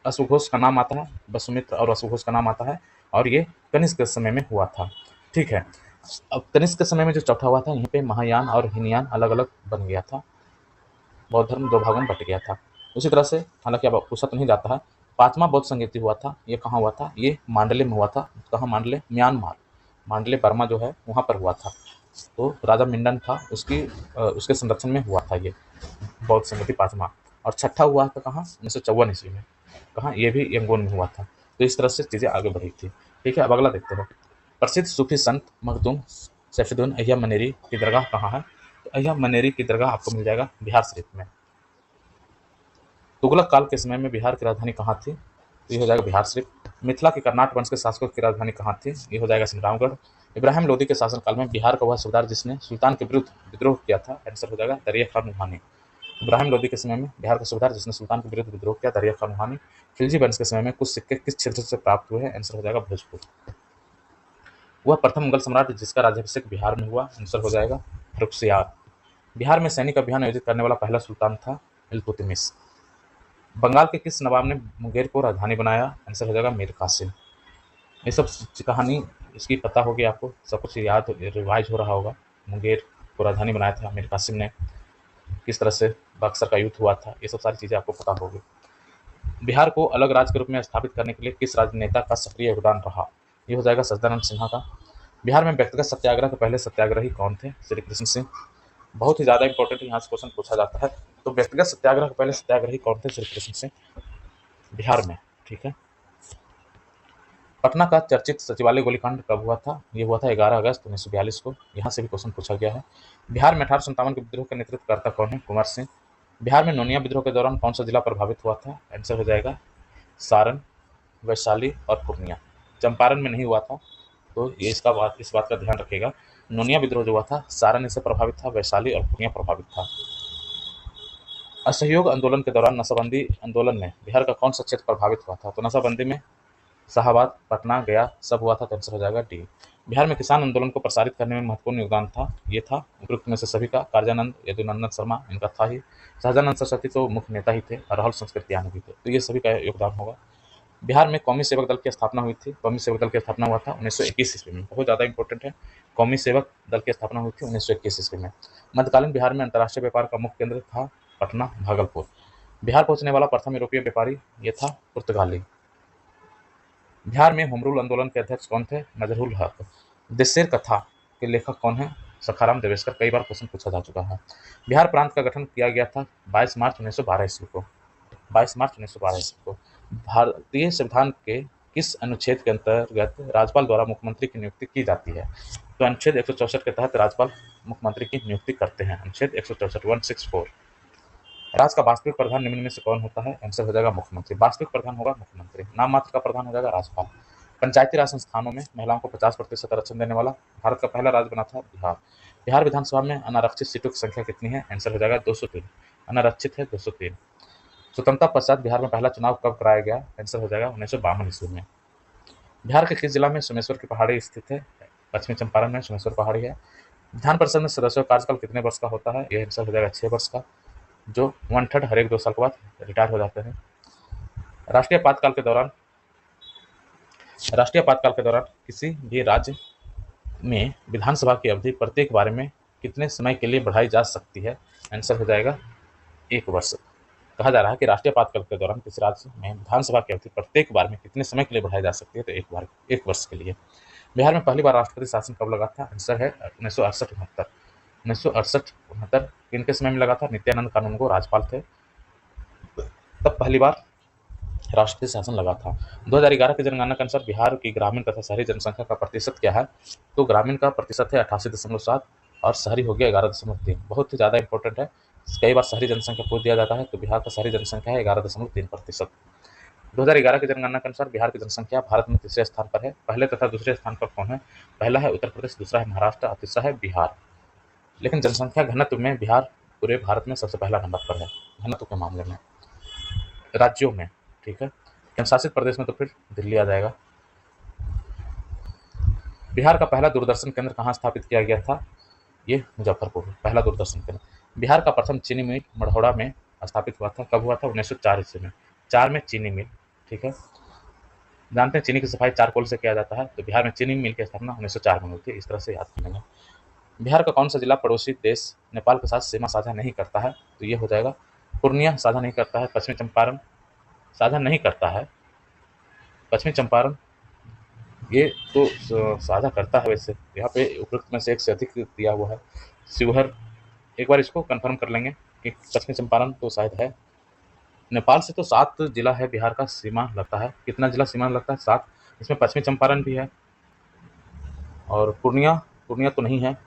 अश्वघोष का नाम आता है, वसुमित्र और अश्वघोष का नाम आता है, और ये कनिष्क के समय में हुआ था। ठीक है, अब कनिष्क के समय में जो चौथा हुआ था, यहीं पे महायान और हीनयान अलग अलग बन गया था, बौद्ध धर्म 2 भागों में बट गया था। उसी तरह से, हालांकि अब पूछा तो नहीं जाता है, 5वां बौद्ध संगीति हुआ था, ये कहाँ हुआ था? ये मांडले में हुआ था। कहाँ मांडले? म्यांमार, मांडले बर्मा जो है वहाँ पर हुआ था। तो राजा मिंडन था, उसके संरक्षण में हुआ था ये बौद्ध संगीति 5वां। और छठा हुआ था कहाँ? 1954 ईस्वी में। कहाँ? ये भी यंगून में हुआ था। तो इस तरह से चीज़ें आगे बढ़ी थी। ठीक है, अब अगला देखते हैं, प्रसिद्ध सूफी संत मखदूम सैफुद्दीन अय्या मनेरी की दरगाह कहाँ है? तो अय्या मनेरी की दरगाह आपको मिल जाएगा बिहार शरीफ में। तुगलक काल के समय में बिहार की राजधानी कहाँ थी? तो ये हो जाएगा बिहार शरीफ। मिथिला के कर्नाट वंश के शासकों की राजधानी कहाँ थी? ये हो जाएगा सिमरावगढ़। इब्राहिम लोदी के शासनकाल में बिहार का वह सूबेदार जिसने सुल्तान के विरुद्ध विद्रोह किया था, आंसर हो जाएगा दरिया खान रूहानी। इब्राहिम लोदी के समय में बिहार का सूबेदार जिसने सुल्तान के विरुद्ध विद्रोह किया, दरिया खान रूहानी। खिलजी वंश के समय में कुछ सिक्के किस क्षेत्र से प्राप्त हुए हैं? आंसर हो जाएगा भोजपुर। वह प्रथम मुगल सम्राट जिसका राज्याभिषेक बिहार में हुआ, आंसर हो जाएगा फर्रुखसियार। बिहार में सैनिक अभियान आयोजित करने वाला पहला सुल्तान था इल्तुतमिश। बंगाल के किस नवाब ने मुंगेर को राजधानी बनाया? आंसर हो जाएगा मीर कासिम। ये सब कहानी इसकी पता होगी आपको, सब कुछ याद रिवाइज हो रहा होगा। मुंगेर को राजधानी बनाया था मीर कासिम ने, किस तरह से बक्सर का युद्ध हुआ था, ये सब सारी चीज़ें आपको पता होगी। बिहार को अलग राज्य के रूप में स्थापित करने के लिए किस राजनेता का सक्रिय योगदान रहा? ये हो जाएगा सच्चिदानंद सिन्हा का। बिहार में व्यक्तिगत सत्याग्रह के पहले सत्याग्रही कौन थे? श्री कृष्ण सिंह। बहुत ही ज़्यादा इंपॉर्टेंट यहाँ से क्वेश्चन पूछा जाता है। तो व्यक्तिगत सत्याग्रह के पहले सत्याग्रही कौन थे? श्री कृष्ण सिंह, बिहार में। ठीक है, पटना का चर्चित सचिवालय गोलीकांड कब हुआ था? ये हुआ था 11 अगस्त 1942 को। यहाँ से भी क्वेश्चन पूछा गया है। बिहार में 1857 के विद्रोह का नेतृत्व करता कौन है? कुंवर सिंह। बिहार में नोनिया विद्रोह के दौरान कौन सा जिला प्रभावित हुआ था? आंसर हो जाएगा सारण, वैशाली और पूर्णिया। चंपारण में नहीं हुआ था, तो ये इस बात का ध्यान रखिएगा। नोनिया विद्रोह जो हुआ था सारण से प्रभावित था, वैशाली और पूर्णिया प्रभावित था। असहयोग आंदोलन के दौरान नशाबंदी आंदोलन में बिहार का कौन सा क्षेत्र प्रभावित हुआ था? तो नशाबंदी में शाहाबाद, पटना, गया सब हुआ था, तो आंसर हो जाएगा डी। बिहार में किसान आंदोलन को प्रसारित करने में महत्वपूर्ण योगदान था, ये था उपयुक्त में से सभी का, कार्यानंद, यदुनंदन शर्मा इनका था ही, सहजानंद सरस्वती तो मुख्य नेता ही थे, और राहुल संस्कृतियान भी थे, तो ये सभी का योगदान होगा। बिहार में कौमी सेवक दल की स्थापना हुई थी। कौमी सेवक दल की स्थापना हुआ था 1921 ईस्वी में, बहुत ज़्यादा इंपॉर्टेंट है। कौमी सेवक दल की स्थापना हुई थी 1921 ईस्वी में। मध्यकालीन बिहार में अंतर्राष्ट्रीय व्यापार का मुख्य केंद्र था पटना, भागलपुर। बिहार पहुंचने वाला प्रथम यूरोपीय व्यापारी ये था पुर्तगाली। बिहार में होम रूल आंदोलन के अध्यक्ष कौन थे? नजरुल हक। देशेर कथा के लेखक कौन है? सखाराम देवेशकर। कई बार क्वेश्चन पूछा जा चुका है। बिहार प्रांत का गठन किया गया था 22 मार्च 1912 ईस्वी को। 22 मार्च 1912 ईस्वी को। भारतीय संविधान के किस अनुच्छेद के अंतर्गत राज्यपाल द्वारा मुख्यमंत्री की नियुक्ति की जाती है? तो अनुच्छेद 164 के तहत राज्यपाल मुख्यमंत्री की नियुक्ति करते हैं। अनुच्छेद 164 164। राज्य का वास्तविक प्रधान निम्न में से कौन होता है? आंसर हो जाएगा मुख्यमंत्री। वास्तविक प्रधान होगा मुख्यमंत्री, नाम मात्र का प्रधान हो जाएगा राज्यपाल। पंचायती राज संस्थानों में महिलाओं को 50% आरक्षण देने वाला भारत का पहला राज्य बना था बिहार। बिहार विधानसभा में अनारक्षित सीटों की संख्या कितनी है? आंसर हो जाएगा 203। अनारक्षित है 203। स्वतंत्रता पश्चात बिहार में पहला चुनाव कब कराया गया? आंसर हो जाएगा 1952 ईस्वी में। बिहार के किस जिला में सोमेश्वर की पहाड़ी स्थित है? पश्चिमी चंपारण में सोमेश्वर पहाड़ी है। विधान परिषद में सदस्यों का कार्यकाल कितने वर्ष का होता है? यह आंसर हो जाएगा 6 वर्ष का, जो 1/3 हर एक 2 साल के बाद रिटायर हो जाते हैं। राष्ट्रीय आपातकाल के दौरान किसी भी राज्य में विधानसभा की अवधि प्रत्येक बारे में कितने समय के लिए बढ़ाई जा सकती है? आंसर हो जाएगा 1 वर्ष। कहा जा रहा है कि राष्ट्रीय आपातकाल के दौरान किसी राज्य में विधानसभा की अवधि प्रत्येक बार में कितने समय के लिए बढ़ाई जा सकती है? तो 1 वर्ष के लिए। बिहार में पहली बार राष्ट्रपति शासन कब लगा था? आंसर है 1968-69। 1968-69 किनके समय में लगा था? नित्यानंद कानून को राज्यपाल थे, तब पहली बार राष्ट्रपति शासन लगा था। 2011 की जनगणना के अनुसार बिहार की ग्रामीण तथा शहरी जनसंख्या का प्रतिशत क्या है? तो ग्रामीण का प्रतिशत है 88.7 और शहरी हो गया 11.3। बहुत ही ज़्यादा इंपॉर्टेंट है, कई बार शहरी जनसंख्या पूछ दिया जाता है, तो बिहार का शहरी जनसंख्या है 11.3%। 2011 की जनगणना के अनुसार बिहार की जनसंख्या भारत में तीसरे स्थान पर है। पहले तथा दूसरे स्थान पर कौन है? पहला है उत्तर प्रदेश, दूसरा है महाराष्ट्र और तीसरा है बिहार। लेकिन जनसंख्या घनत्व में बिहार पूरे भारत में सबसे पहला नंबर पर है, घनत्व के मामले में, राज्यों में। ठीक है, केंद्र शासित प्रदेश में तो फिर दिल्ली आ जाएगा। बिहार का पहला दूरदर्शन केंद्र कहाँ स्थापित किया गया था? ये मुजफ्फरपुर, पहला दूरदर्शन केंद्र। बिहार का प्रथम चीनी मिल मढ़ौरा में स्थापित हुआ था, कब हुआ था? 1904 ईस्वी में। 4 में चीनी मिल। ठीक है, जानते हैं चीनी की सफाई चारकोल से किया जाता है, तो बिहार में चीनी मिल की स्थापना 1904 में हुई थी, इस तरह से याद कर लेंगे। बिहार का कौन सा जिला पड़ोसी देश नेपाल के साथ सीमा साझा नहीं करता है? तो ये हो जाएगा पूर्णिया साझा नहीं करता है, पश्चिमी चंपारण साझा नहीं करता है, पश्चिमी चंपारण ये तो साझा करता है। वैसे यहाँ पे उपयुक्त में से एक से अधिक दिया हुआ है। शिवहर, एक बार इसको कंफर्म कर लेंगे कि पश्चिमी चंपारण तो शायद है। नेपाल से तो 7 जिला है बिहार का सीमा लगता है। कितना जिला सीमा लगता है? 7। इसमें पश्चिमी चंपारण भी है और पूर्णिया तो नहीं है।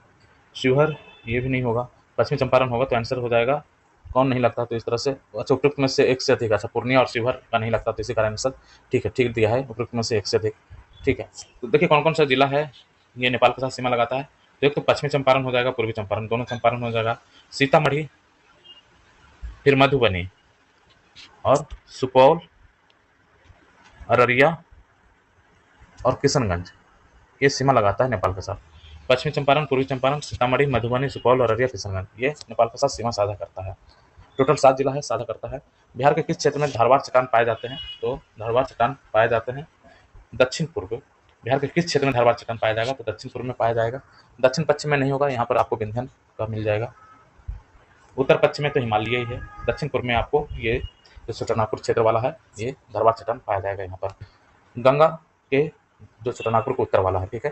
शिवहर ये भी नहीं होगा, पश्चिमी चंपारण होगा, तो आंसर हो जाएगा कौन नहीं लगता? तो इस तरह से अच्छा, उपयुक्त में से एक से अधिक। अच्छा, पूर्णिया और शिवहर का नहीं लगता, तो इसी कारण आंसर ठीक है, ठीक दिया है, उपयुक्त में से एक से अधिक। ठीक है, तो देखिए कौन कौन सा जिला है ये नेपाल के साथ सीमा लगाता है। तो एक तो पश्चिमी चंपारण हो जाएगा, पूर्वी चंपारण, दोनों चंपारण हो जाएगा, सीतामढ़ी, फिर मधुबनी और सुपौल, अररिया और किशनगंज, ये सीमा लगाता है नेपाल के साथ। पश्चिमी चंपारण, पूर्वी चंपारण, सीतामढ़ी, मधुबनी, सुपौल, अररिया, किशनगंज, ये नेपाल के साथ सीमा साझा करता है। टोटल 7 जिला है, साझा करता है। बिहार के किस क्षेत्र में धारवाड़ चट्टान पाए जाते हैं? तो धारवाड़ चट्टान पाए जाते हैं दक्षिण पूर्व। बिहार के किस क्षेत्र में धारवाड़ चट्टान पाया जाएगा? तो दक्षिण पूर्व में पाया जाएगा। दक्षिण पश्चिम में नहीं होगा, यहाँ पर आपको विंध्यन का मिल जाएगा। उत्तर पश्चिम में तो हिमालय ही है। दक्षिण पूर्व में आपको ये जो छोटानागपुर क्षेत्र वाला है, ये धारवाड़ चट्टान पाया जाएगा यहाँ पर। गंगा के जो छोटानागपुर को उत्तर वाला है, ठीक है।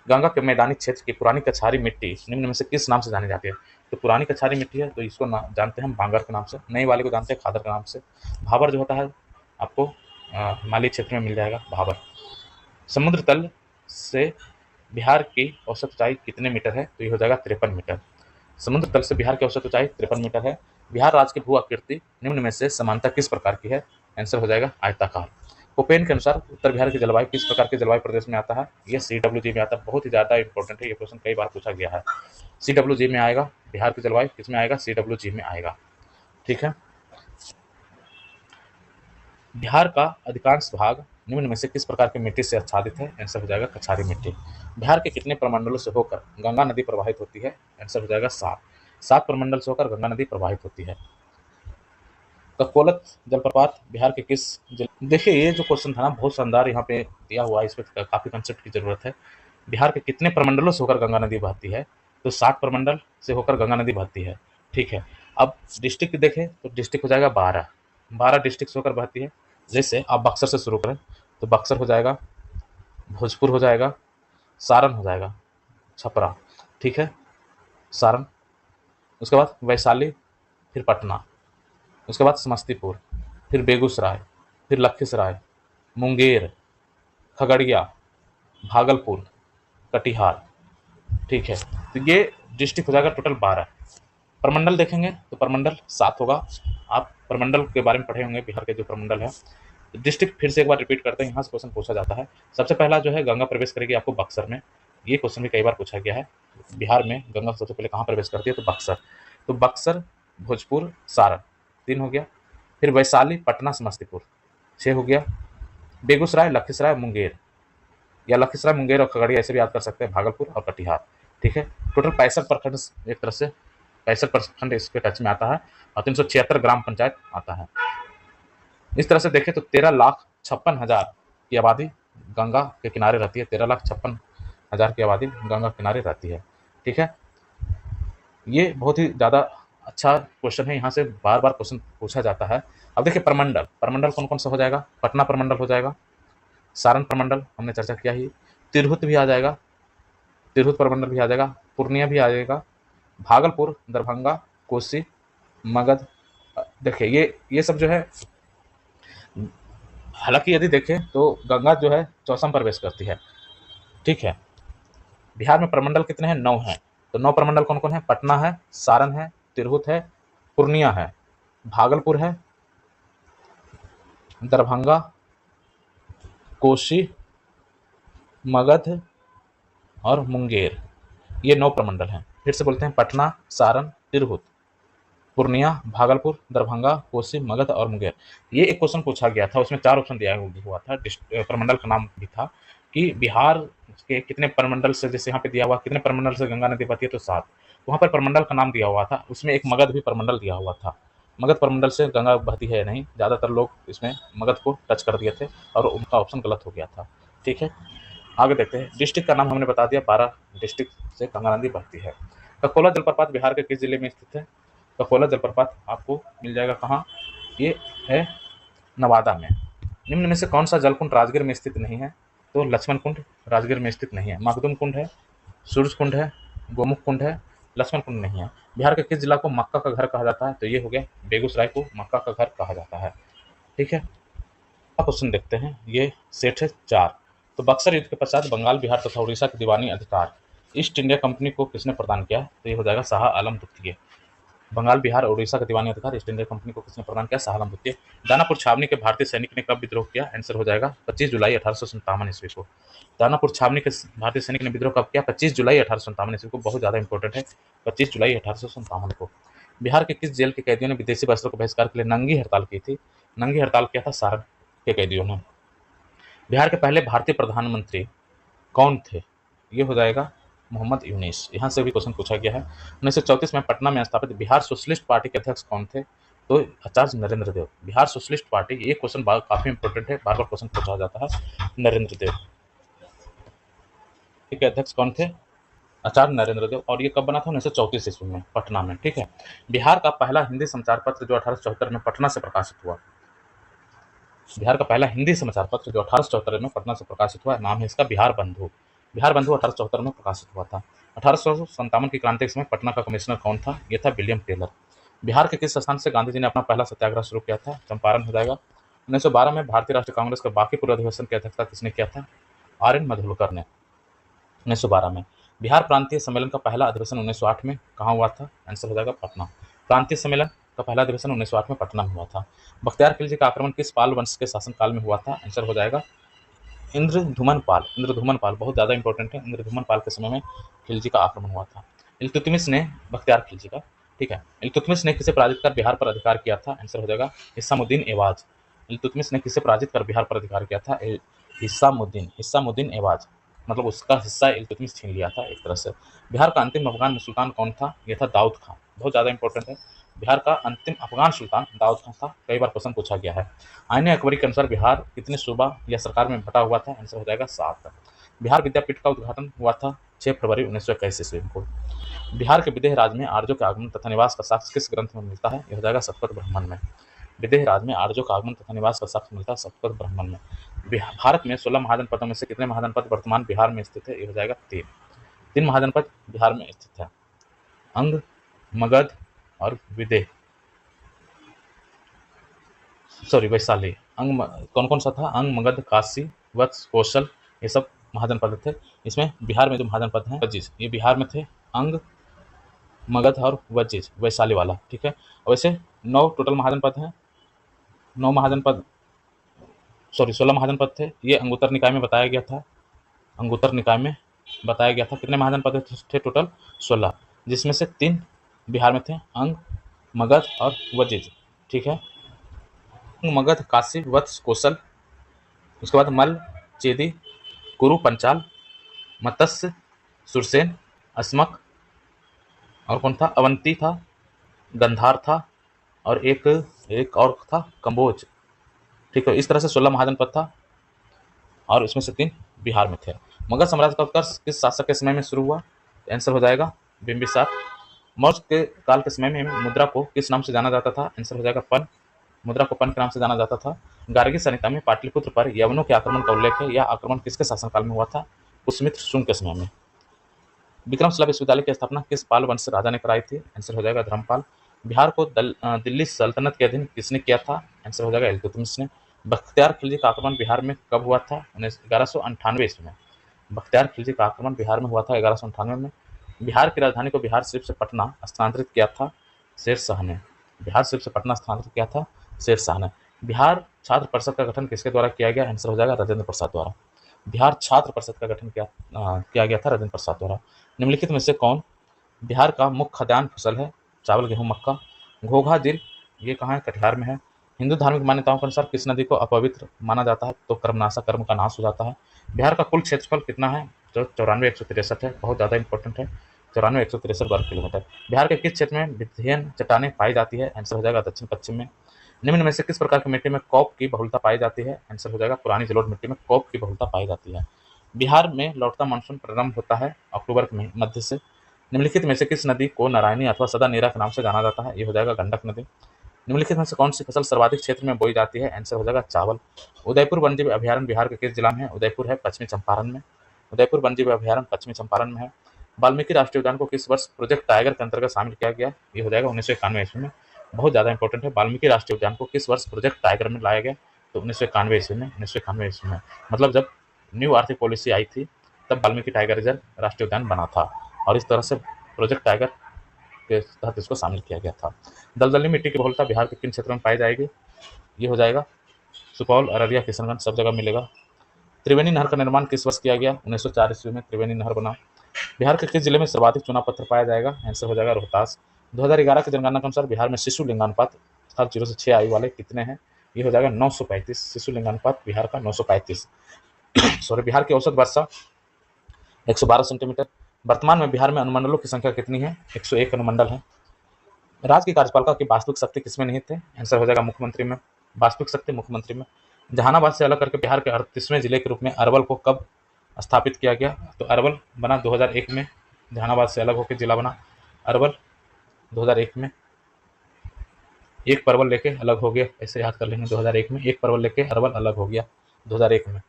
गंगा के मैदानी क्षेत्र की पुरानी कछारी मिट्टी निम्न में से किस नाम से जानी जाती है? तो पुरानी कछारी मिट्टी है तो इसको जानते हैं हम बांगर के नाम से, नई वाले को जानते हैं खादर के नाम से। भाबर जो होता है आपको हिमालय क्षेत्र में मिल जाएगा, भाबर। समुद्र तल से बिहार की औसत ऊंचाई कितने मीटर है? तो ये हो जाएगा 53 मीटर। समुद्र तल से बिहार की औसत ऊंचाई 53 मीटर है। बिहार राज्य की भू आकृति निम्न में से समानता किस प्रकार की है? आंसर हो जाएगा आयताकार। कोपेन के अनुसार उत्तर बिहार की जलवायु किस प्रकार के जलवायु प्रदेश में आता है? ये CWG में आता है, बहुत ही ज़्यादा इंपॉर्टेंट है, ये क्वेश्चन कई बार पूछा गया है। CWG में आएगा, बिहार की जलवायु किस में आएगा? CWG में आएगा, ठीक है। बिहार का अधिकांश भाग निम्न में से किस प्रकार की मिट्टी से आच्छादित है? आंसर हो जाएगा कछारी मिट्टी। बिहार के कितने प्रमंडलों से होकर गंगा नदी प्रवाहित होती है? आंसर हो जाएगा 7। 7 प्रमंडल से होकर गंगा नदी प्रवाहित होती है। ककोलत जलप्रपात बिहार के किस जिले? देखिए ये जो क्वेश्चन था ना बहुत शानदार यहाँ पे दिया हुआ है, इस पे काफी कंसेप्ट की जरूरत है। बिहार के कितने प्रमंडलों से होकर गंगा नदी बहती है? तो 7 प्रमंडल से होकर गंगा नदी बहती है। ठीक है, अब डिस्ट्रिक्ट देखें तो डिस्ट्रिक्ट हो जाएगा 12। 12 डिस्ट्रिक्ट से होकर बहती है। जैसे आप बक्सर से शुरू करें तो बक्सर हो जाएगा, भोजपुर हो जाएगा, सारण हो जाएगा, छपरा, ठीक है, सारण, उसके बाद वैशाली, फिर पटना, उसके बाद समस्तीपुर, फिर बेगूसराय, फिर लखीसराय, मुंगेर, खगड़िया, भागलपुर, कटिहार। ठीक है, तो ये डिस्ट्रिक्ट हो जाएगा टोटल 12। प्रमंडल देखेंगे तो प्रमंडल 7 होगा। आप प्रमंडल के बारे में पढ़े होंगे, बिहार के जो प्रमंडल है। डिस्ट्रिक्ट फिर से एक बार रिपीट करते हैं, यहाँ से क्वेश्चन पूछा जाता है। सबसे पहला जो है गंगा प्रवेश करेगी आपको बक्सर में। ये क्वेश्चन भी कई बार पूछा गया है, बिहार में गंगा सबसे पहले कहाँ प्रवेश करती है? तो बक्सर। तो बक्सर, भोजपुर, सारण 3 हो गया। फिर वैशाली, पटना, समस्तीपुर 6 हो गया। बेगूसराय, लखीसराय, मुंगेर, या लखीसराय, मुंगेर और खगड़िया ऐसे भी याद कर सकते हैं, भागलपुर और कटिहार। ठीक है, टोटल 65 प्रखंड, एक तरह से 65 प्रखंड इसके टच में आता है और 376 ग्राम पंचायत आता है। इस तरह से देखें तो 13,56,000 की आबादी गंगा के किनारे रहती है। 13,56,000 की आबादी गंगा किनारे रहती है। ठीक है, ये बहुत ही ज़्यादा अच्छा क्वेश्चन है, यहाँ से बार बार क्वेश्चन पूछा जाता है। अब देखिए प्रमंडल, प्रमंडल कौन कौन सा हो जाएगा? पटना प्रमंडल हो जाएगा, सारण प्रमंडल हमने चर्चा किया ही, तिरहुत भी आ जाएगा, तिरहुत प्रमंडल भी आ जाएगा, पूर्णिया भी आ जाएगा, भागलपुर, दरभंगा, कोसी, मगध। देखिए ये सब जो है, हालांकि यदि देखें तो गंगा जो है चौसम प्रवेश करती है। ठीक है, बिहार में प्रमंडल कितने हैं? 9 हैं। तो 9 प्रमंडल कौन कौन है? पटना है, सारण है, तिरहुत है, पूर्णिया है, भागलपुर है, दरभंगा, कोसी, मगध और मुंगेर। ये 9 प्रमंडल हैं। फिर से बोलते हैं, पटना, सारण, तिरहुत, पूर्णिया, भागलपुर, दरभंगा, कोसी, मगध और मुंगेर। ये एक क्वेश्चन पूछा गया था, उसमें 4 ऑप्शन दिया हुआ था, प्रमंडल का नाम भी था कि बिहार के कितने प्रमंडल से, जैसे यहाँ पे दिया हुआ कितने प्रमंडल से गंगा नदी बहती है, तो 7। वहाँ पर प्रमंडल का नाम दिया हुआ था, उसमें एक मगध भी प्रमंडल दिया हुआ था। मगध प्रमंडल से गंगा बहती है नहीं, ज़्यादातर लोग इसमें मगध को टच कर दिए थे और उनका ऑप्शन गलत हो गया था। ठीक है, आगे देखते हैं। डिस्ट्रिक्ट का नाम हमने बता दिया, 12 डिस्ट्रिक्ट से गंगा नदी बहती है। ककोला जलप्रपात बिहार के किस जिले में स्थित है? ककोला जलप्रपात आपको मिल जाएगा कहाँ? ये है नवादा में। निम्न में से कौन सा जलकुंड राजगीर में स्थित नहीं है? तो लक्ष्मण कुंड राजगीर में स्थित नहीं है। मखदुम कुंड है, सूरज कुंड है, गोमुख कुंड है, लक्ष्मण कुंड नहीं है। बिहार के किस जिला को मक्का का घर कहा जाता है? तो ये हो गया बेगूसराय को मक्का का घर कहा जाता है। ठीक है, क्वेश्चन देखते हैं, ये सेट है 4। तो बक्सर युद्ध के पश्चात बंगाल, बिहार तथा उड़ीसा के दीवानी अधिकार ईस्ट इंडिया कंपनी को किसने प्रदान किया? तो ये हो जाएगा शाह आलम द्वितीय। बंगाल, बिहार और उड़ीसा का दीवानी अधिकार ईस्ट इंडिया कंपनी को किसने प्रदान किया? शाह आलम द्वितीय। दानापुर छावनी के भारतीय सैनिक ने कब विद्रोह किया? आंसर हो जाएगा 25 जुलाई 1857 ईस्वी को। दानापुर छावनी के भारतीय सैनिक ने विद्रोह कब किया? 25 जुलाई 1857 ईस्वी को। बहुत ज़्यादा इंपॉर्टेंट है, 25 जुलाई 1857 को। बिहार के किस जेल के कैदियों ने विदेशी वस्त्रों के बहिष्कार के लिए नंगी हड़ताल की थी? नंगी हड़ताल किया था सारण के कैदियों ने। बिहार के पहले भारतीय प्रधानमंत्री कौन थे? ये हो जाएगा मोहम्मद यूनिस। यहाँ से भी क्वेश्चन पूछा गया है। 1934 में पटना में स्थापित बिहार सोशलिस्ट पार्टी के अध्यक्ष कौन थे? तो आचार्य नरेंद्र देव। बिहार सोशलिस्ट पार्टी, ये क्वेश्चन काफी इंपॉर्टेंट है, बार बार क्वेश्चन पूछा जाता है। नरेंद्र देव के अध्यक्ष कौन थे? आचार्य नरेंद्र देव। और ये कब बना था? 1934 ईस्वी में, पटना में। ठीक है, बिहार का पहला हिंदी समाचार पत्र जो 1874 में पटना से प्रकाशित हुआ, बिहार का पहला हिंदी समाचार पत्र जो 1874 में पटना से प्रकाशित हुआ, नाम है इसका बिहार बंधु। बिहार बंधु 1874 में प्रकाशित हुआ था। 1857 की क्रांति के समय पटना का कमिश्नर कौन था? यह था विलियम टेलर। बिहार के किस स्थान से गांधी जी ने अपना पहला सत्याग्रह शुरू किया था? चंपारण हो जाएगा। 1912 में भारतीय राष्ट्रीय कांग्रेस का बांकीपुर अधिवेशन की अध्यक्षता किसने किया था? आर एन मधुलकर ने। 1912 में। बिहार प्रांतीय सम्मेलन का पहला अधिवेशन 1908 में कहाँ हुआ था? आंसर हो जाएगा पटना। प्रांतीय सम्मेलन का पहला अधिवेशन 1908 में पटना में हुआ था। बख्तियार खिलजी का आक्रमण किस पाल वंश के शासनकाल में हुआ था? आंसर हो जाएगा इंद्रधुमन पाल। इंद्रधुमन पाल बहुत ज़्यादा इंपॉर्टेंट है। इंद्रधुमन पाल के समय में खिलजी का आक्रमण हुआ था। इल्तुतमिश ने, बख्तियार खिलजी का, ठीक है, इल्तुतमिश ने किसे पराजित कर बिहार पर अधिकार किया था? आंसर हो जाएगा इसामुद्दीन एवाज। इल्तुतमिश ने किसे पराजित कर बिहार पर अधिकार किया था? हिस्सामुद्दीन ऐबक, मतलब उसका हिस्सा इल्तुतमिश छीन लिया था एक तरह से। बिहार का अंतिम अफगान सुल्तान कौन था? यह था दाऊद खान। बहुत ज़्यादा इंपॉर्टेंट है। बिहार का अंतिम अफगान सुल्तान दाऊद खान था। कई बार क्वेश्चन पूछा गया है। आईने अकबरी के अनुसार बिहार कितने सूबा या सरकार में बटा हुआ था? आंसर हो जाएगा 7। बिहार विद्यापीठ का उद्घाटन हुआ था 6 फरवरी 1921 ईस्वी को। बिहार के विदेह राज में आर्यों के आगमन तथा निवास का साक्ष्य किस ग्रंथ में मिलता है? यह हो जाएगा शतपथ ब्राह्मण में। विदेह राज में आर्यों का आगमन तथा निवास का साक्ष्य मिलता है शतपथ ब्राह्मण में। भारत में 16 महाजनपदों में से कितने महाजनपद वर्तमान बिहार में स्थित है? यह हो जाएगा 3। 3 महाजनपद बिहार में स्थित है, अंग, मगध और विदेह, वैशाली। कौन कौन सा था? अंग, मगध, काशी, वत्स, कौशल, ये सब महाजनपद थे। इसमें बिहार में जो महाजनपद हैं वजीज, ये बिहार में थे, अंग, मगध और वजीज, वैशाली वाला। ठीक है। और वैसे 9 टोटल महाजनपद हैं। 9 महाजनपद 16 महाजनपद थे। ये अंगुत्तर निकाय में बताया गया था। अंगुत्तर निकाय में बताया गया था। कितने महाजनपद थे टोटल? 16, जिसमें से 3 बिहार में थे, अंग, मगध और वजीज। ठीक है। मगध, काशी, वत्स, कौशल, उसके बाद मल, चेदी, कुरु, पंचाल, मत्स्य, सुरसेन, अस्मक, और कौन था? अवंती था, गंधार था, और एक और था कंबोज। ठीक है। इस तरह से 16 महाजनपद था और इसमें से 3 बिहार में थे। मगध साम्राज्य का उत्कर्ष किस शासक के समय में शुरू हुआ? आंसर हो जाएगा बिंबिसार। मौर्य के काल के समय में मुद्रा को किस नाम से जाना जाता था? आंसर हो जाएगा पन। मुद्रा को पन के नाम से जाना जाता था। गार्गी संहिता में पाटलिपुत्र पर यवनों के आक्रमण का उल्लेख है। यह आक्रमण किसके शासनकाल में हुआ था? पुष्यमित्र शुंग के समय में। विक्रमशिला विश्वविद्यालय की स्थापना किस पाल वंश राजा ने कराई थी? आंसर हो जाएगा धर्मपाल। बिहार को दिल्ली सल्तनत के अधीन किसने किया था? आंसर हो जाएगा इल्तुतमिश ने। बख्तियार खिलजी का आक्रमण बिहार में कब हुआ था? 1198 ईस्वी में। बख्तियार खिलजी का आक्रमण बिहार में हुआ था 1198 में। बिहार की राजधानी को बिहार शरीफ से पटना स्थानांतरित किया था शेर शाह ने। बिहार शरीफ से पटना स्थानांतरित किया था शेर शाह ने। बिहार छात्र परिषद का गठन किसके द्वारा किया गया? आंसर हो जाएगा राजेंद्र प्रसाद द्वारा। बिहार छात्र परिषद का गठन किया गया था राजेंद्र प्रसाद द्वारा। निम्नलिखित में से कौन बिहार का मुख्य खाद्यान्न फसल है? चावल, गेहूं, मक्का। घोघा झील ये कहाँ है? कटिहार में है। हिंदू धार्मिक मान्यताओं के अनुसार किस नदी को अपवित्र माना जाता है? तो कर्मनाशा, कर्म का नाश हो जाता है। बिहार का कुल क्षेत्रफल कितना है? जो 94,163 है। बहुत ज़्यादा इंपॉर्टेंट है। 94,163 वर्ग किलोमीटर। बिहार के किस क्षेत्र में विध्यन चट्टानें पाई जाती है? आंसर हो जाएगा दक्षिण पश्चिम में। निम्न में से किस प्रकार की मिट्टी में कॉप की बहुलता पाई जाती है? आंसर हो जाएगा पुरानी जलोढ़ मिट्टी में कॉप की बहुलता पाई जाती है। बिहार में लौटता मानसून प्रारंभ होता है अक्टूबर के मध्य से। निम्नलिखित में से किस नदी को नारायणी अथवा सदा नीरा के नाम से जाना जाता है? ये हो जाएगा गंडक नदी। निम्नलिखित में से कौन सी फसल सर्वाधिक क्षेत्र में बोई जाती है? आंसर हो जाएगा चावल। उदयपुर वन्यजीव अभयारण्य बिहार के किस जिला में है? उदयपुर है पश्चिमी चंपारण में। उदयपुर वन्यजीव अभयारण्य पश्चिमी चंपारण में है। वाल्मीकि राष्ट्रीय उद्यान को किस वर्ष प्रोजेक्ट टाइगर के अंतर्गत शामिल किया गया? ये हो जाएगा 1991 ईस्वी में। बहुत ज़्यादा इंपॉर्टेंट है। वाल्मीकि राष्ट्रीय उद्यान को किस वर्ष प्रोजेक्ट टाइगर में लाया गया? तो 1991 ईस्वी में। 1991 ईस्वी में, मतलब जब न्यू आर्थिक पॉलिसी आई थी तब वाल्मीकि टाइगर रिजर्व राष्ट्रीय उद्यान बना था और इस तरह से प्रोजेक्ट टाइगर के तहत इसको शामिल किया गया था। दलदली मिट्टी की बहुलता बिहार के किन क्षेत्रों में पाई जाएगी? ये हो जाएगा सुपौल, अररिया, किशनगंज, सब जगह मिलेगा। त्रिवेणी नहर का निर्माण किस वर्ष किया गया? 1904 ईस्वी में त्रिवेणी नहर बना। बिहार के किस जिले में सर्वाधिक चुनाव पत्र पाया जाएगा? आंसर हो जाएगा रोहतास। 2011 की जनगणना के अनुसार बिहार में शिशु लिंगानुपात अर्थात 0 से 6 आयु वाले कितने हैं? ये हो जाएगा 935। शिशु लिंगानुपात बिहार का 935। सॉरी, बिहार की औसत वर्षा 112 सेंटीमीटर। वर्तमान में बिहार में अनुमंडलों की संख्या कितनी है? 101 अनुमंडल है। राज्य की कार्यपालिका की वास्तविक शक्ति किसमें निहित है? आंसर हो जाएगा मुख्यमंत्री में। वास्तविक शक्ति मुख्यमंत्री में। जहानाबाद से अलग करके बिहार के 38वें जिले के रूप में अरवल को कब स्थापित किया गया? तो अरवल बना 2001 में। जहानाबाद से अलग होकर जिला बना अरवल 2001 में। एक परवल लेके अलग हो गया, ऐसे याद कर लेंगे। 2001 में एक परवल लेके अरवल अलग हो गया 2001 में।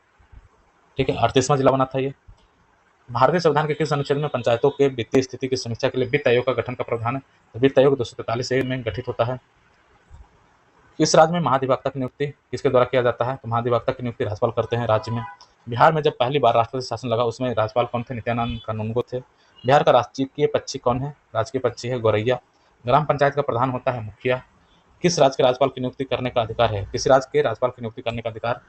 ठीक है। 38वां जिला बना था ये। भारतीय संविधान के किस अनुच्छेद में पंचायतों के वित्तीय स्थिति की समीक्षा के लिए वित्त आयोग का गठन का प्रावधान है? तो वित्त आयोग 243 में गठित होता है। इस राज्य में महाधिवक्ता की नियुक्ति किसके द्वारा किया जाता है? तो महाधिवक्ता की नियुक्ति राज्यपाल करते हैं राज्य में। बिहार में जब पहली बार राष्ट्रपति शासन लगा उसमें राज्यपाल कौन थे? नित्यानंद कानूनगो थे। बिहार का राजकीय पक्षी कौन है? राजकीय पक्षी है गौरैया। ग्राम पंचायत का प्रधान होता है मुखिया। किस राज्य के राज्यपाल की नियुक्ति करने का अधिकार है? किसी राज्य के राज्यपाल की नियुक्ति करने का अधिकार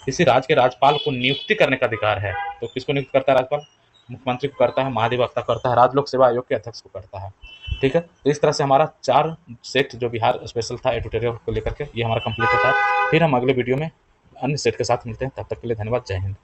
किसी राज्य के राज्यपाल को नियुक्ति करने का अधिकार है। तो किसको नियुक्त करता है राज्यपाल? मुख्यमंत्री को करता है, महाधिवक्ता करता है, राज्य लोक सेवा आयोग के अध्यक्ष को करता है। ठीक है, तो इस तरह से हमारा 4 सेट जो बिहार स्पेशल था एडिटोरियल को लेकर के, ये हमारा कंप्लीट होता है। फिर हम अगले वीडियो में अन्य सेट के साथ मिलते हैं। तब तक के लिए धन्यवाद। जय हिंद।